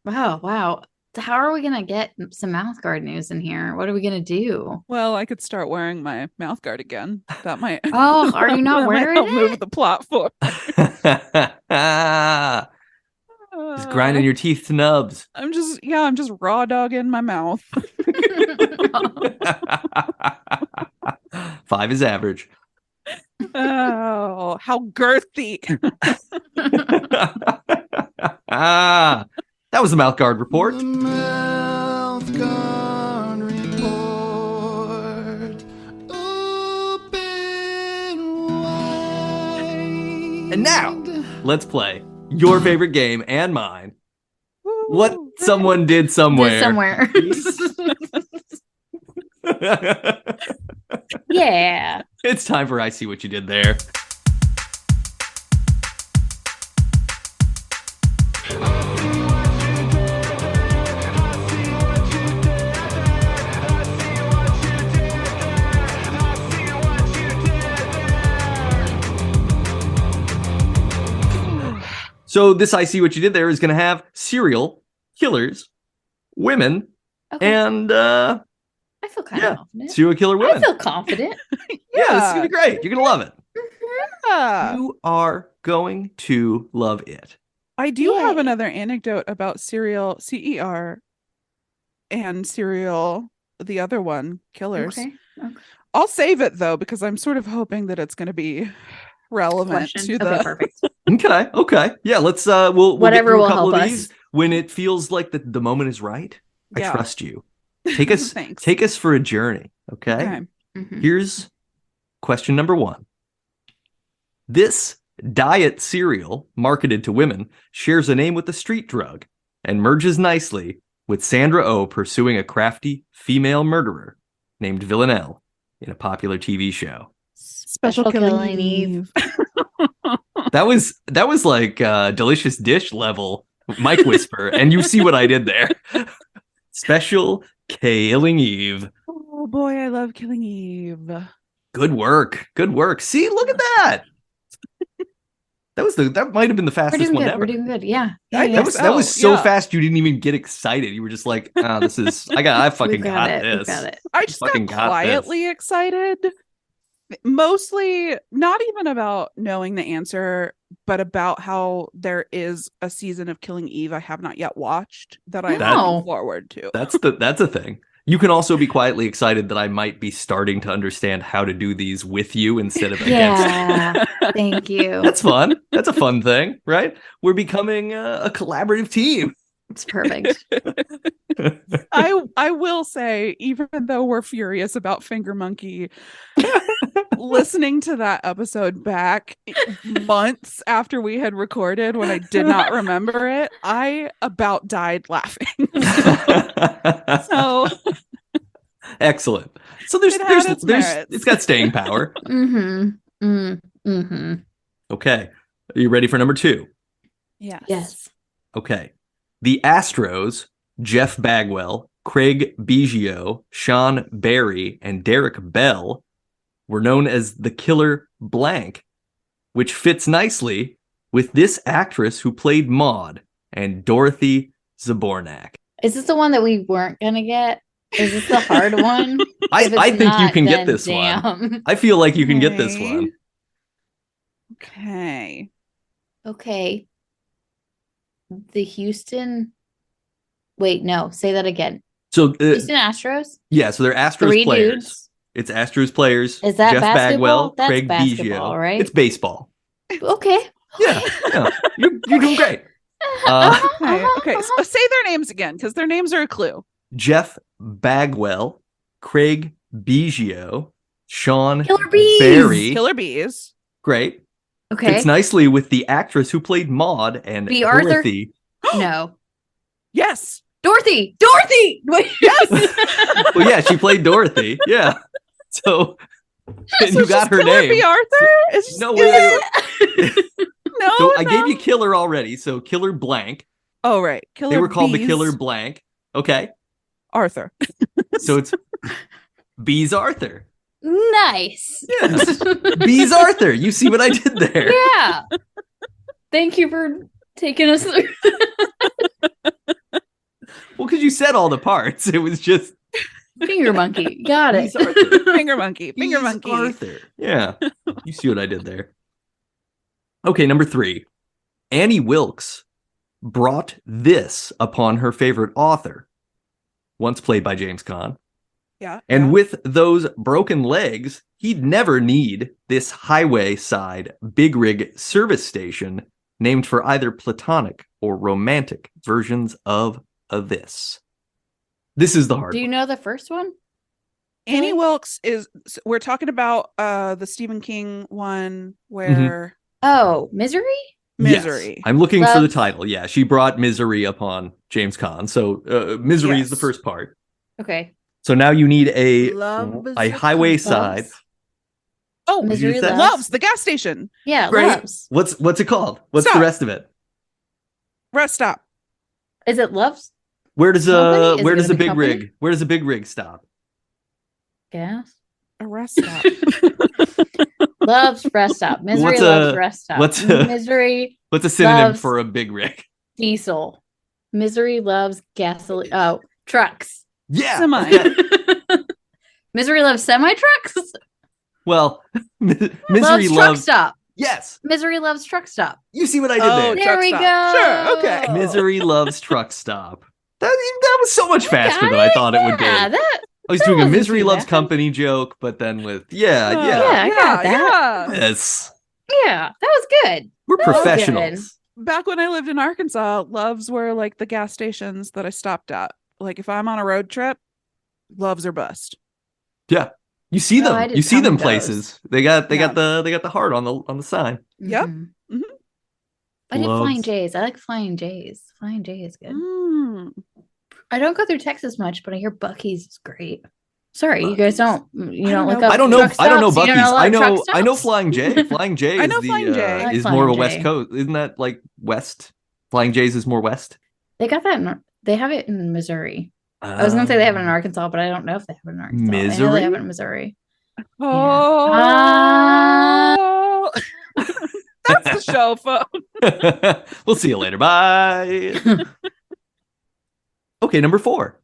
Wow. How are we gonna get some mouth guard news in here? What are we gonna do? Well, I could start wearing my mouth guard again. That might. Oh, are you not wearing it? Move the plot forward. Just grinding your teeth to nubs. I'm just raw dogging my mouth. 5 is average. Oh, how girthy. That was the Mouth Guard Report. The Mouth Guard Report. Open wide. And now, let's play your favorite game and mine. What someone did somewhere. Yeah. It's time for I See What You Did There. So this I See What You Did There is going to have serial killers, women, and I feel kind of confident. Serial killer women. I feel confident. Yeah, this is going to be great. You're going to love it. Yeah. You are going to love it. I do have another anecdote about serial CER and serial, the other one, killers. Okay. I'll save it though, because I'm sort of hoping that it's going to be relevant to the perfect. Okay. Yeah, let's we'll whatever get through will a couple help of us. these when it feels like the moment is right. I Yeah. trust you. Take us Thanks. take us for a journey, okay? Mhm. Here's question number 1. This diet cereal marketed to women shares a name with a street drug and merges nicely with Sandra Oh pursuing a crafty female murderer named Villanelle in a popular TV show. Special Killing Eve. That was like Delicious Dish level Mike Whisper, and you see what I did there. Special Killing Eve. Oh boy, I love Killing Eve. Good work. See, look at that. That might have been the fastest one ever. We're doing good. Yeah. That was so fast you didn't even get excited. You were just like, this is I fucking got it. this. We got it. I just got quietly excited. Mostly not even about knowing the answer, but about how there is a season of Killing Eve I have not yet watched that I'm looking forward to. That's a thing. You can also be quietly excited that I might be starting to understand how to do these with you instead of against. Yeah. Thank you. That's fun. That's a fun thing, right? We're becoming a collaborative team. It's perfect. I will say, even though we're furious about Finger Monkey, listening to that episode back months after we had recorded when I did not remember it, I about died laughing. So excellent. So there's it's got staying power. Okay. Are you ready for number 2? Yes. Okay. The Astros, Jeff Bagwell, Craig Biggio, Sean Barry, and Derek Bell were known as the Killer Blank, which fits nicely with this actress who played Maude and Dorothy Zabornak. Is this the one that we weren't gonna get? Is this the hard one? I think you can get this one. I feel like you can get this one. Okay. The Houston. Wait, no. Say that again. So Houston Astros. Yeah, so they're Astros 3 players. dudes. It's Astros players. Is that Jeff basketball? Bagwell, That's Craig basketball, Biggio. right? It's baseball. Okay. Yeah. You're doing great. Okay. So say their names again, because their names are a clue. Jeff Bagwell, Craig Biggio, Sean Killer Bees. Barry. Killer Bees. Great. Okay. Fits nicely with the actress who played Maud and B. Arthur? Dorothy. No. Yes. Dorothy. Wait. Yes. Well, yeah, she played Dorothy. Yeah. So and So you got her Killer name. B. Arthur? It's just, No, wait. No. So I no. gave you Killer already. So Killer Blank. Oh, right. Killer They were called the Bees. Killer Blank. Okay. Arthur. So it's Bees Arthur. Nice. Yes. Bees Arthur. You see what I did there? Yeah. Thank you for taking us through. Well, because you said all the parts. It was just Finger monkey. Got it. Bees Arthur. Finger monkey. Finger Bees monkey. Arthur. Yeah. You see what I did there. Okay, number 3. Annie Wilkes brought this upon her favorite author, once played by James Caan. Yeah. And yeah. with those broken legs, he'd never need this highway side big rig service station named for either platonic or romantic versions of this. This is the hard Do you one. know the first one? Annie Wilkes is, we're talking about the Stephen King one where Oh, Misery? Misery. Yes. I'm looking for the Loves- title. Yeah, she brought Misery upon James Caan. So Misery is the Yes. first part. Okay. So now you need a Loves highway Loves. side. Oh, Did you Misery use that? Loves. Loves, the gas station. Yeah, Great. Loves. What's it called? What's the Stop. rest of it? Rest stop. Is it Loves? Where does Company? Is where it does gonna a be big company? rig? Where does a big rig stop? Gas? A rest stop. Loves rest stop. Misery What's loves a- rest stop. what's a- Misery What's a synonym Loves- for a big rig? diesel. Misery loves gasoline. Oh, trucks. Yeah. Semi. okay. Misery loves semi trucks. Well, Misery Loves truck loves. stop. Yes. Misery loves truck stop. You see what I did Oh, there? truck There we stop. go. Sure, okay. Misery loves truck stop. That was so much faster Got than I thought it would be. Yeah, I that. was that doing a wasn't misery too loves bad. company joke, but then with yeah. Yeah, I got that. Yeah. Yes. Yeah, that was good. We're That was professionals. Back when I lived in Arkansas, Loves were like the gas stations that I stopped at. Like if I'm on a road trip, Loves are bust. Yeah. You see Oh, them. I did You see them come with those. places. They got Yeah. the heart on the sign. Yep. Mhm. Mhm. I did Loves- Flying J's. I like Flying J's. Flying J is good. Mm. I don't go through Texas much, but I hear Bucky's is great. Sorry, you guys don't. You I don't don't look know. up. I don't know. truck I don't know stops? You Bucky's. a lot I of truck know. I know stops? Flying J. Flying J I is know Flying J. I like is Flying more J. West Coast. Isn't that like West? Flying J's is more West. They got that. They have it in Missouri. I was gonna say they have it in Arkansas, but I don't know if they have it in Arkansas. I know Missouri? they have it in Missouri. Oh, that's the show, folks. We'll see you later. Bye. Okay, number 4.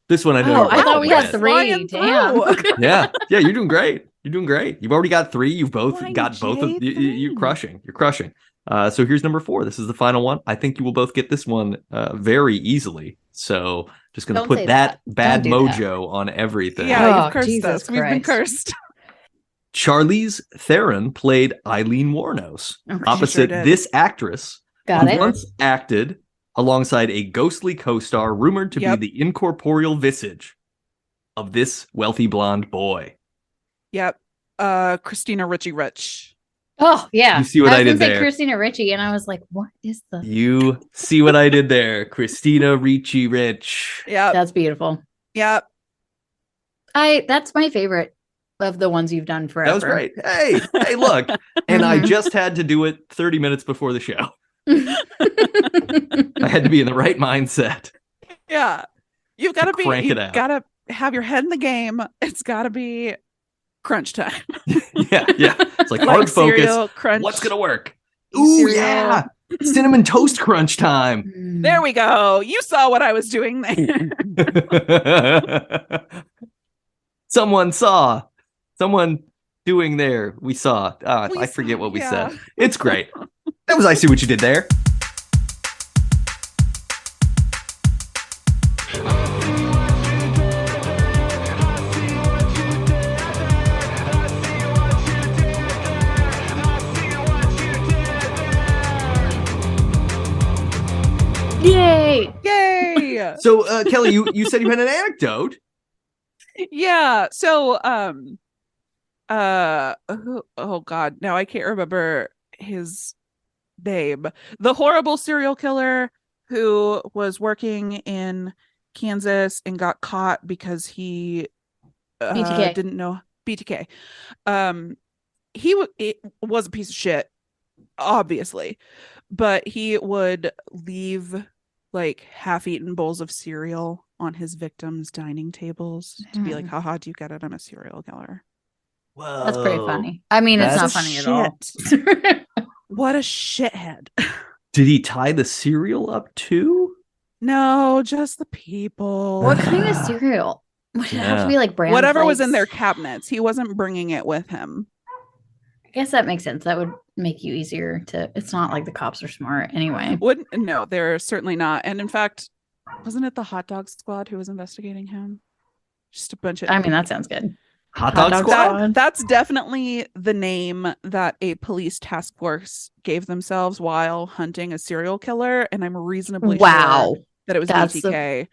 This one I know. Oh, you're I thought we had with. 3. Flying Damn. through. Yeah, you're doing great. You're doing great. You've already got 3. You've both Flying got both of J you're thing. crushing. You're crushing. So here's number 4. This is the final one. I think you will both get this one very easily. So just gonna Don't put say that that. bad Don't do that. mojo on everything. Yeah, Oh, you've cursed Jesus us. We've been Christ. cursed. Charlize Theron played Eileen Wuornos, Okay. opposite did. this actress Got who it. once acted alongside a ghostly co-star rumored to Yep. be the incorporeal visage of this wealthy blonde boy. Yep. Christina Rich. Oh yeah. You see what I was did gonna say there? Christina Ricci, and I was like, what is the? You see what I did there, Christina Ricci Rich. Yep. That's beautiful. Yep. That's my favorite of the ones you've done forever. That was great. Hey, look, and I Mhm. just had to do it 30 minutes before the show. I had to be in the right mindset. Yeah. You've got to be, crank it you've out. got to have your head in the game. It's got to be crunch time. Yeah. It's like Like hard focus. cereal, crunch. What's gonna work? Ooh, cereal. yeah. Cinnamon toast crunch time. Mm. There we go. You saw what I was doing there. Someone saw. Someone doing there. We saw. We I forget saw, what we yeah. said. It's great. That was I See What You Did There. So, Kelly, you said you had an anecdote. Yeah. So, oh God, now I can't remember his name. The horrible serial killer who was working in Kansas and got caught because he BTK. didn't know BTK. It was a piece of shit, obviously, but he would leave like half-eaten bowls of cereal on his victims' dining tables to be like, haha, do you get it? I'm a serial killer. Whoa. That's pretty funny. I mean, it's not funny at all. What a shithead. Did he tie the cereal up too? No, just the people. What kind of cereal? Would it have to be like brand Whatever was flakes? in their cabinets. He wasn't bringing it with him. I guess that makes sense. That would make you easier to. It's not like the cops are smart anyway. No, they're certainly not. And in fact, wasn't it the hot dog squad who was investigating him? Just a bunch of. I mean, that sounds good. Hot dog squad? That's definitely the name that a police task force gave themselves while hunting a serial killer, and I'm reasonably sure that it was BTK.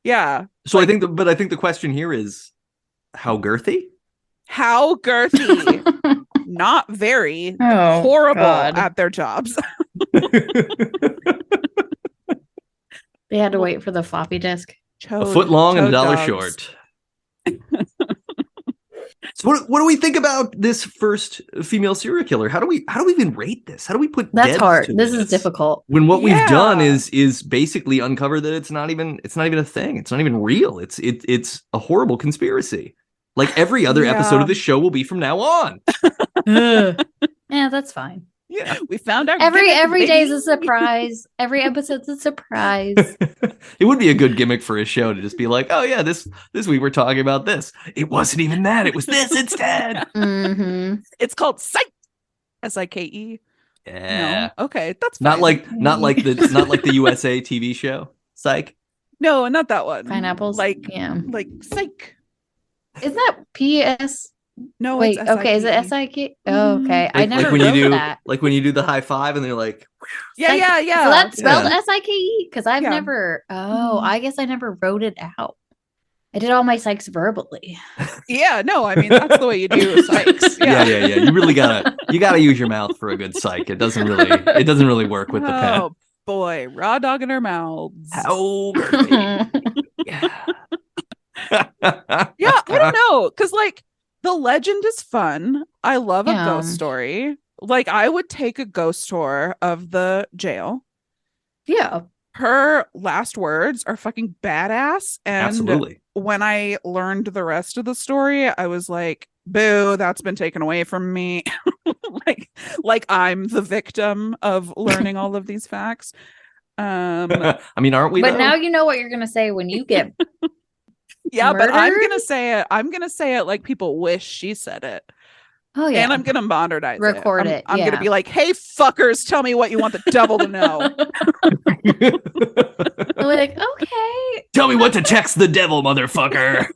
Yeah. So I think the question here is how girthy? How girthy? Not very. Horrible at their jobs. They had to wait for the floppy disk. A foot long and $1 short. So what do we think about this first female serial killer? How do we even rate this? How do we put That's hard. This is difficult. When what we've done is basically uncover that it's not even a thing. It's not even real. It's a horrible conspiracy. Like every other episode of this show will be from now on. Yeah, that's fine. Yeah, we found our every day is a surprise. Every episode's a surprise. It would be a good gimmick for a show to just be like, oh yeah, this week we're talking about this. It wasn't even that. It was this instead. Mm-hmm. It's called Psych. SIKE. Yeah. No? Okay, that's Not fine. like the USA TV show Psych. No, not that one. Pineapples. Like Psych. Isn't that PS? No, wait. it's Okay, is it SIK? Oh, okay. I never when wrote you do that. Like when you do the high five and they're like, yeah. So that's spelled SIKE because I've Yeah. never. Oh, I guess I never wrote it out. I did all my psychs verbally. Yeah, no, I mean that's the way you do psychs. Yeah. You really gotta use your mouth for a good psych. It doesn't really work with the pen. Oh boy, raw dog in our mouths. How girthy. Yeah. Yeah, I don't know, because like the legend is fun. I love a ghost story. Like I would take a ghost tour of the jail. Yeah. Her last words are fucking badass. And Absolutely. when I learned the rest of the story, I was like, boo, that's been taken away from me. like I'm the victim of learning all of these facts. I mean, aren't we? But though? now you know what you're gonna say when you get. Yeah, but I'm murdered? gonna say it like people wish she said it. Oh yeah. And I'm gonna modernize Record it. it. I'm gonna be like, hey fuckers, tell me what you want the devil to know. We're like, okay. Tell me what to text the devil, motherfucker.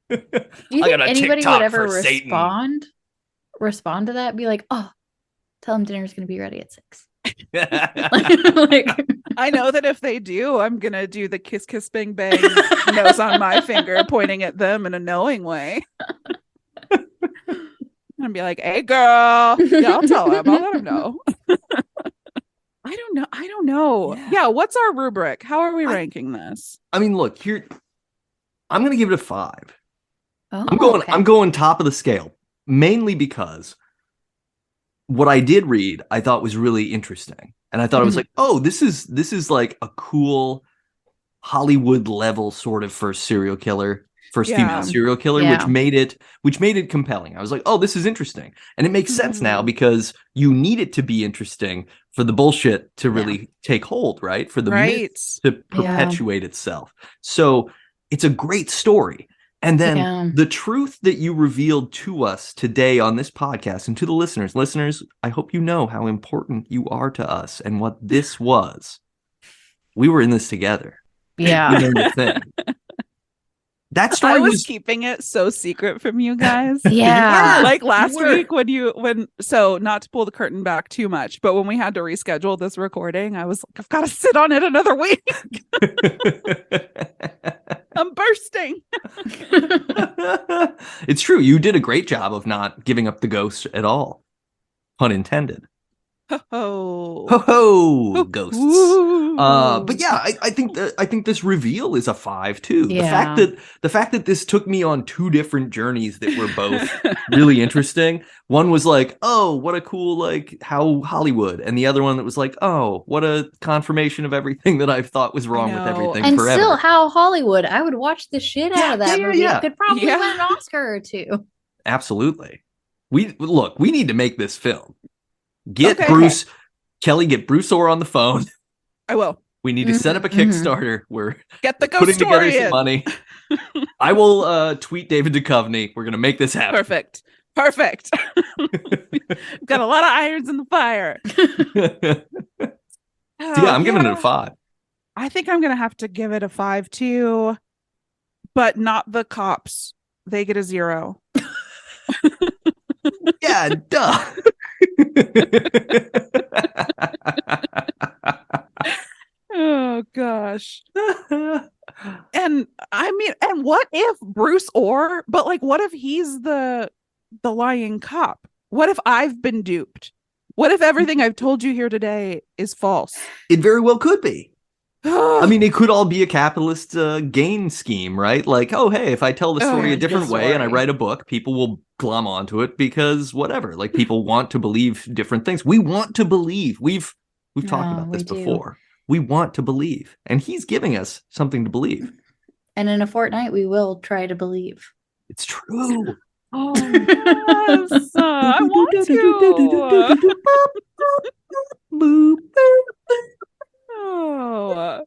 Do you I think got a anybody TikTok would ever for Satan. respond to that? Be like, oh, tell him dinner's gonna be ready at 6. Like, I know that if they do, I'm gonna do the kiss kiss bang bang nose on my finger pointing at them in a knowing way. And be like, hey girl. Yeah, I'll tell him. I'll let him know. I don't know. Yeah, what's our rubric? How are we ranking this? I mean, look, here I'm gonna give it a 5. Oh, I'm going top of the scale, mainly because what I did read I thought was really interesting. And I thought it was like, oh, this is like a cool Hollywood level sort of first female serial killer, which made it compelling. I was like, oh, this is interesting. And it makes sense now because you need it to be interesting for the bullshit to really take hold, right? For the myth to perpetuate itself. So it's a great story. And then the truth that you revealed to us today on this podcast and to the listeners, I hope you know how important you are to us and what this was. We were in this together. Yeah. We learned a thing. That I story was was keeping it so secret from you guys. Yeah. Like last You were. week so not to pull the curtain back too much, but when we had to reschedule this recording, I was like, I've got to sit on it another week. I'm bursting. It's true. You did a great job of not giving up the ghost at all. Pun intended. Oh, Ho ho, ghosts. Ooh. But yeah, I think this reveal is a 5 too. Yeah. The fact that this took me on 2 different journeys that were both really interesting. One was like, oh, what a cool like how Hollywood, and the other one that was like, oh, what a confirmation of everything that I've thought was wrong with know. everything And forever. still, how Hollywood. I would watch the shit out of that movie. yeah. It could probably Yeah. win an Oscar or 2. Absolutely. We need to make this film. Get Okay. Bruce Kelly, get Bruce Orr on the phone. I will We need to set up a Mhm. Kickstarter. We're get the ghost putting together story some in. money. I will tweet David Duchovny. We're gonna make this happen. Perfect. We've got a lot of irons in the fire. Yeah, I'm giving it a 5. I think I'm gonna have to give it a 5 too, but not the cops. They get a 0. Yeah, duh. Oh gosh. And I mean, and what if Bruce Orr, but like what if he's the lying cop? What if I've been duped? What if everything I've told you here today is false? It very well could be. I mean, it could all be a capitalist gain scheme, right? Like, oh, hey, if I tell the story a here's the different way and I story. write a book, people will glom onto it because whatever. Like, people want to believe different things. We want to believe. We've talked No, about this we do. before. We want to believe, and he's giving us something to believe. And in a fortnight, we will try to believe. It's true. Oh, yes, I want to. Oh,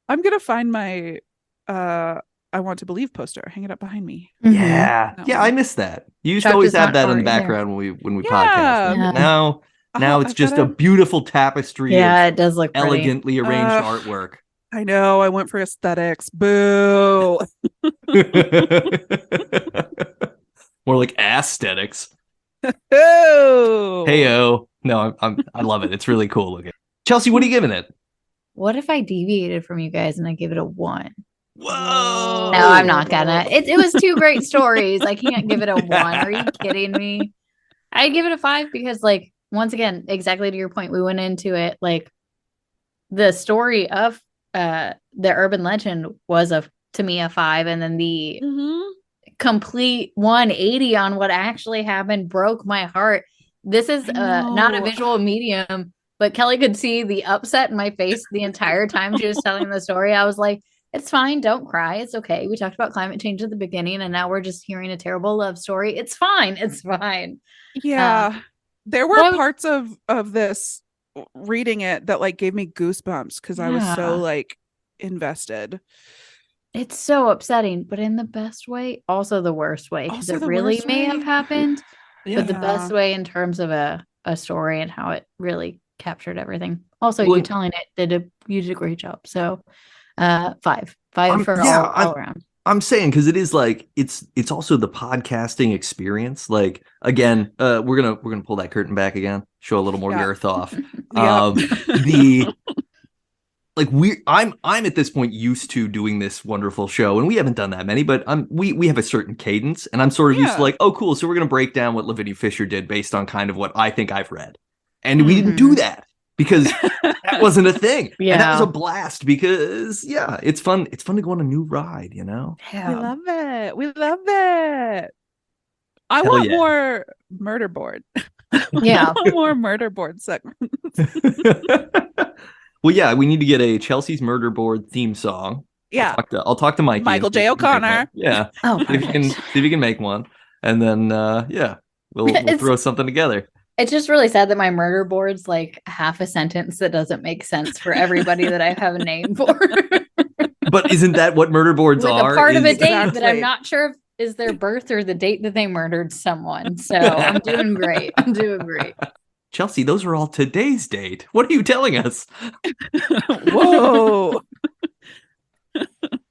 I'm gonna find my I want to believe poster. Hang it up behind me. Yeah, No. yeah, I miss that. You used to Chuck always is have not that in the already there. background when we Yeah. podcast. Yeah. Now it's I've just a gotta- beautiful tapestry Yeah, of it does look pretty. elegantly arranged Ugh. artwork. I know. I went for aesthetics. Boo. More like aesthetics. Boo. Heyo. No, I love it. It's really cool looking. Chelsea, what are you giving it? What if I deviated from you guys and I give it a 1? Whoa. No, I'm not gonna. It was 2 great stories. I can't give it a 1. Are you kidding me? I'd give it a 5 because, like, once again, exactly to your point, we went into it like the story of the urban legend was to me a 5, and then the complete 180 on what actually happened broke my heart. This is not a know. visual medium, but Kelly could see the upset in my face the entire time she was telling the story. I was like, it's fine, don't cry, it's okay. We talked about climate change at the beginning, and now we're just hearing a terrible love story. It's fine. Yeah. There but I were was- parts of this reading it that like gave me goosebumps because I was so Yeah. like invested. It's so upsetting, but in the best way, also the worst way, because Also it the really worst may way. have happened, but the best Yeah. way in terms of a story and how it really captured everything. Also, Well, you telling it you did a great job. So 5 for yeah, all around. I'm saying because it is like it's also the podcasting experience. Like again, we're gonna pull that curtain back again, show a little more Yeah. girth off. Yep. The like I'm at this point used to doing this wonderful show, and we haven't done that many, but we have a certain cadence, and I'm sort of used to Yeah. like, oh cool, so we're gonna break down what Lavinia Fisher did based on kind of what I think I've read, and we didn't do that because that wasn't a thing. And that was Yeah. a blast because yeah, it's fun to go on a new ride, you know. We love it. We love it. I Hell want yeah. more murder board. Yeah. I want more murder board segments. Well, yeah, we need to get a Chelsea's Murder Board theme song. Yeah. I'll talk to Mikey. Michael and see J. if he can make O'Connor. one. Yeah, Oh, see if he can make one, and then yeah, we'll It's- throw something together. It's just really sad that my murder board's like half a sentence that doesn't make sense for everybody that I have a name for. But isn't that what murder boards With are? a part of a is- date that I'm Exactly. not sure if is their birth or the date that they murdered someone. So I'm doing great. I'm doing great. Chelsea, those are all today's date. What are you telling us? Whoa.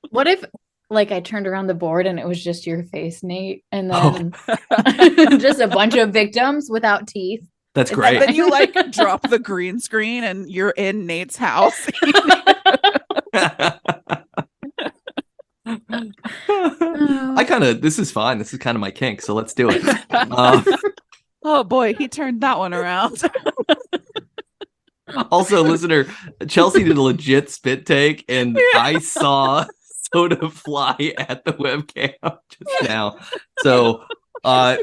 What if like I turned around the board and it was just your face, Nate, and Oh. then just a bunch of victims without teeth. That's It's great. Then you like drop the green screen and you're in Nate's house. This is fine. This is kind of my kink, so let's do it. Oh boy, he turned that one around. Also, listener, Chelsea did a legit spit take, and I saw soda fly at the webcam just now. So,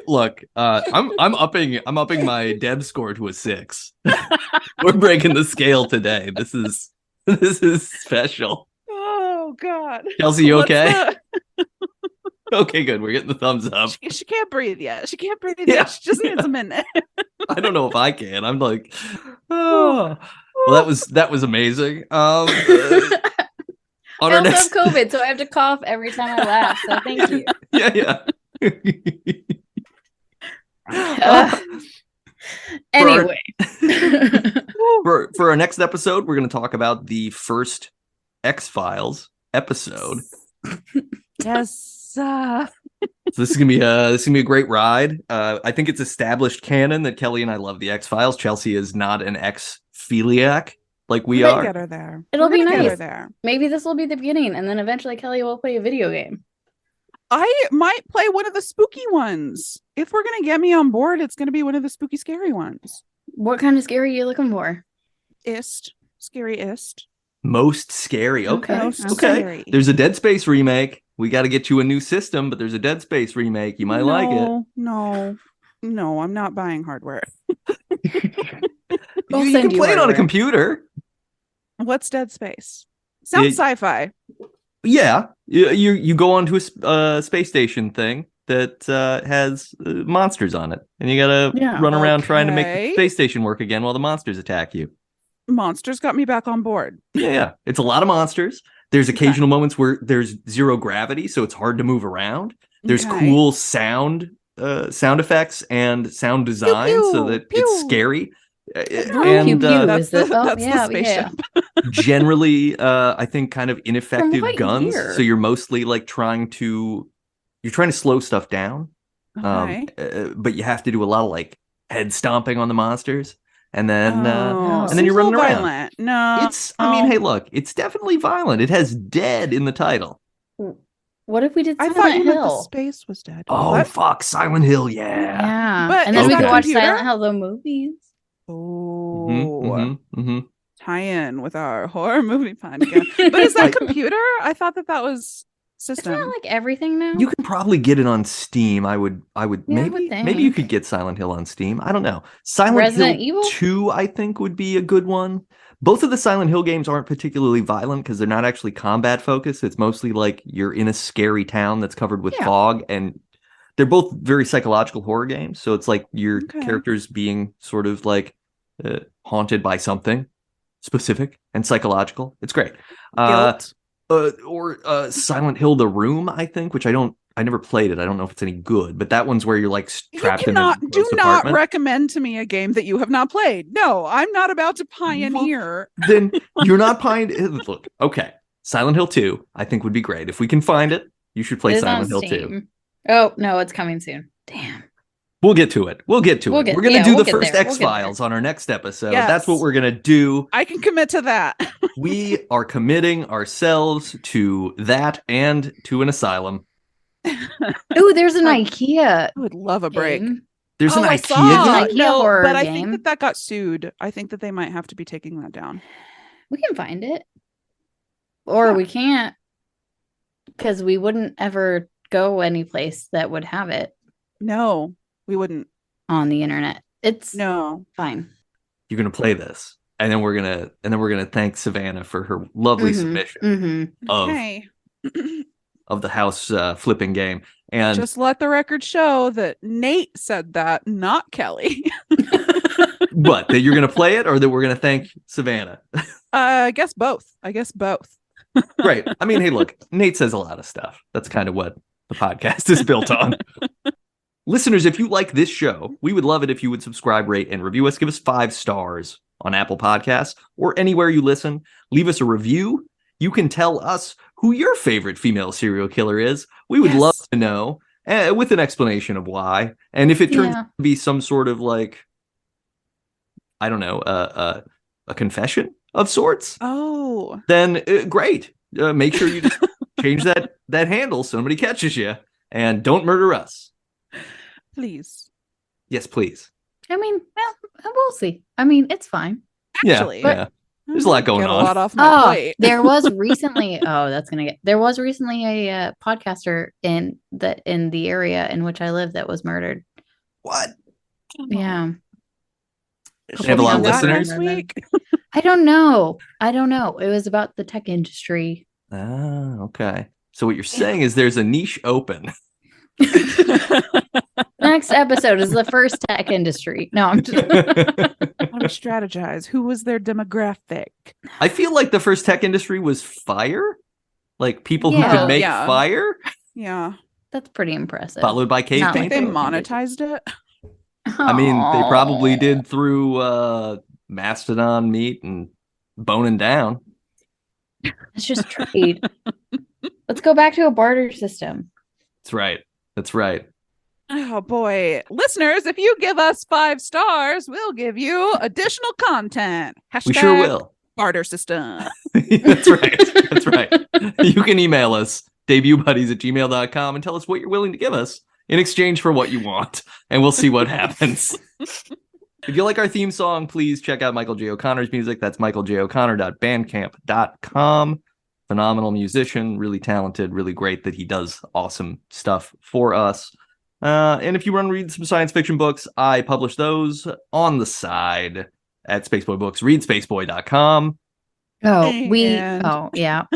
look, I'm upping my Deb score to a 6. We're breaking the scale today. This is special. Oh God, Chelsea, you okay? Okay, good. We're getting the thumbs up. She can't breathe yet. She can't breathe Yeah. yet. She just needs a minute. I don't know if I can. I'm like, oh. Well, that was amazing. On I our also next, have COVID, so I have to cough every time I laugh. So thank you. yeah. Anyway, For our next episode, we're going to talk about the first X-Files episode. Yes. So this is gonna be a great ride. I think it's established canon that Kelly and I love the X-Files. Chelsea is not an X-philiac like we We're are. gonna get her there. It'll We're be gonna get her nice. there. Maybe this will be the beginning, and then eventually Kelly will play a video game. I might play one of the spooky ones. If we're gonna get me on board, it's gonna be one of the spooky, scary ones. What kind of scary are you looking for? Scary-ist. Most scary. Okay. Most Okay. scary. There's a Dead Space remake. We got to get you a new system, but there's a Dead Space remake. You might like it. No, I'm not buying hardware. I'll You send can you play it on a hardware. computer. What's Dead Space? Sounds sci-fi. Yeah, you go onto a space station thing that has monsters on it, and you gotta run around trying to make the Okay. space station work again while the monsters attack you. Monsters got me back on board. Yeah, it's a lot of monsters. There's occasional moments where there's zero gravity, so it's hard to move around. There's Okay. cool sound effects and sound design, pew, so that pew. it's scary. Pew, pew. That's Is it? Oh, that's yeah, the spaceship. generally, I think kind of ineffective what guns. year? So you're mostly like trying to slow stuff down. Okay. But you have to do a lot of like head stomping on the monsters, and then Oh, and then you're seems a running little around. violent. No, I mean, hey, look, it's definitely violent. It has dead in the title. What if we did I Silent thought you meant the Hill? space was dead. Oh, What? fuck, Silent Hill, yeah. Yeah, But and then is we that could watch computer? Silent Hill the movies. Oh, Mm-hmm. tie in with our horror movie podcast. But is that computer? I thought that was system. Isn't that like everything now? You can probably get it on Steam. I would Yeah, I would maybe you think. could get Silent Hill on Steam. I don't know. Silent Resident Hill Evil? 2, I think, would be a good one. Both of the Silent Hill games aren't particularly violent because they're not actually combat focused. It's mostly like you're in a scary town that's covered with Yeah. fog, and they're both very psychological horror games. So it's like your Okay. characters being sort of like haunted by something specific and psychological. It's great. Guilt. Or Silent Hill: The Room, I think, which I never played it. I don't know if it's any good, but that one's where you're like trapped do in a not apartment. recommend to me a game that you have not played. No, I'm not about to pioneer. Then you're not pioneering. Look, okay, Silent Hill 2, I think would be great. If we can find it, you should play It is on Silent Hill 2. Steam. Oh no, it's coming soon. Damn. We'll get to it. We're going to do we'll the get first there. X-Files on our next episode. Yes. That's what we're going to do. I can commit to that. We are committing ourselves to that and to an asylum. Ooh, there's an IKEA. I would love a break. game. There's an I IKEA saw. game? IKEA No, horror but I game. think that got sued. I think that they might have to be taking that down. We can find it, or Yeah. we can't, because we wouldn't ever go any place that would have it No, we wouldn't. on the internet. It's No. fine. You're going to play this, and then we're going to thank Savannah for her lovely Mhm, submission mhm. of Okay. of the house flipping game. And Just let the record show that Nate said that, not Kelly. what, that you're going to play it, or that we're going to thank Savannah? I guess both. Great. I mean, hey, look, Nate says a lot of stuff. That's kind of what the podcast is built on. Listeners, if you like this show, we would love it if you would subscribe, rate, and review us. Give us 5 stars on Apple Podcasts or anywhere you listen. Leave us a review. You can tell us who your favorite female serial killer is. We would love to know, with an explanation of why. And if it turns out to be some sort of like, I don't know, a confession of sorts. Oh, then great. Make sure you just change that handle so nobody catches you, and don't murder us. Please. Yes, please. I mean, we'll see. I mean, it's fine. Actually, yeah. There's a lot going on. A lot off my plate. There was recently. There was recently a podcaster in the area in which I live that was murdered. What? Yeah. They have a lot of listeners. Week? I don't know. It was about the tech industry. Ah, okay. So what you're saying is there's a niche open. Next episode is the first tech industry. No, I'm just. How to strategize? Who was their demographic? I feel like the first tech industry was fire, like people who could make fire. Yeah, that's pretty impressive. Followed by cave painting. They monetized it. I mean, they probably did through mastodon meat and boning down. It's just trade. Let's go back to a barter system. That's right. Oh boy. Listeners, if you give us 5 stars, we'll give you additional content. # We sure will. Barter system. That's right. You can email us, debutbuddies@gmail.com, and tell us what you're willing to give us in exchange for what you want, and we'll see what happens. If you like our theme song, please check out Michael J. O'Connor's music. That's michaeljoconnor.bandcamp.com. Phenomenal musician, really talented, really great that he does awesome stuff for us. And if you want to read some science fiction books, I publish those on the side at Spaceboy Books. Read spaceboy.com. Yeah.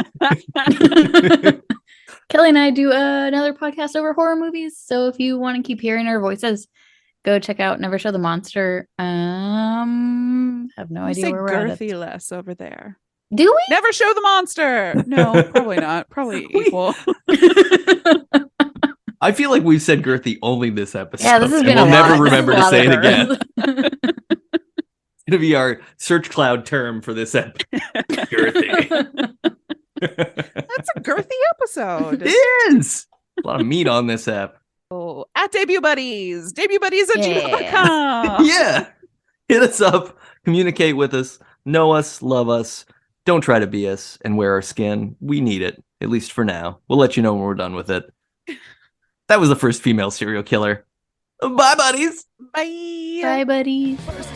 Kelly and I do another podcast over horror movies. So if you want to keep hearing our voices, go check out Never Show the Monster. Have no idea where we're at. Girthy less over there. Do we? Never Show the Monster. No, probably not. Probably equal. I feel like we've said girthy only this episode. Yeah, this has been we'll a never lot. remember to say it again. It's going to be our search cloud term for this episode. Girthy. That's a girthy episode. It is. A lot of meat on this app. Oh, at Debut Buddies. DebutBuddies@gmail.com. Yeah. Hit us up. Communicate with us. Know us. Love us. Don't try to be us and wear our skin. We need it, at least for now. We'll let you know when we're done with it. That was the first female serial killer. Bye, buddies. Bye. Bye, buddies. First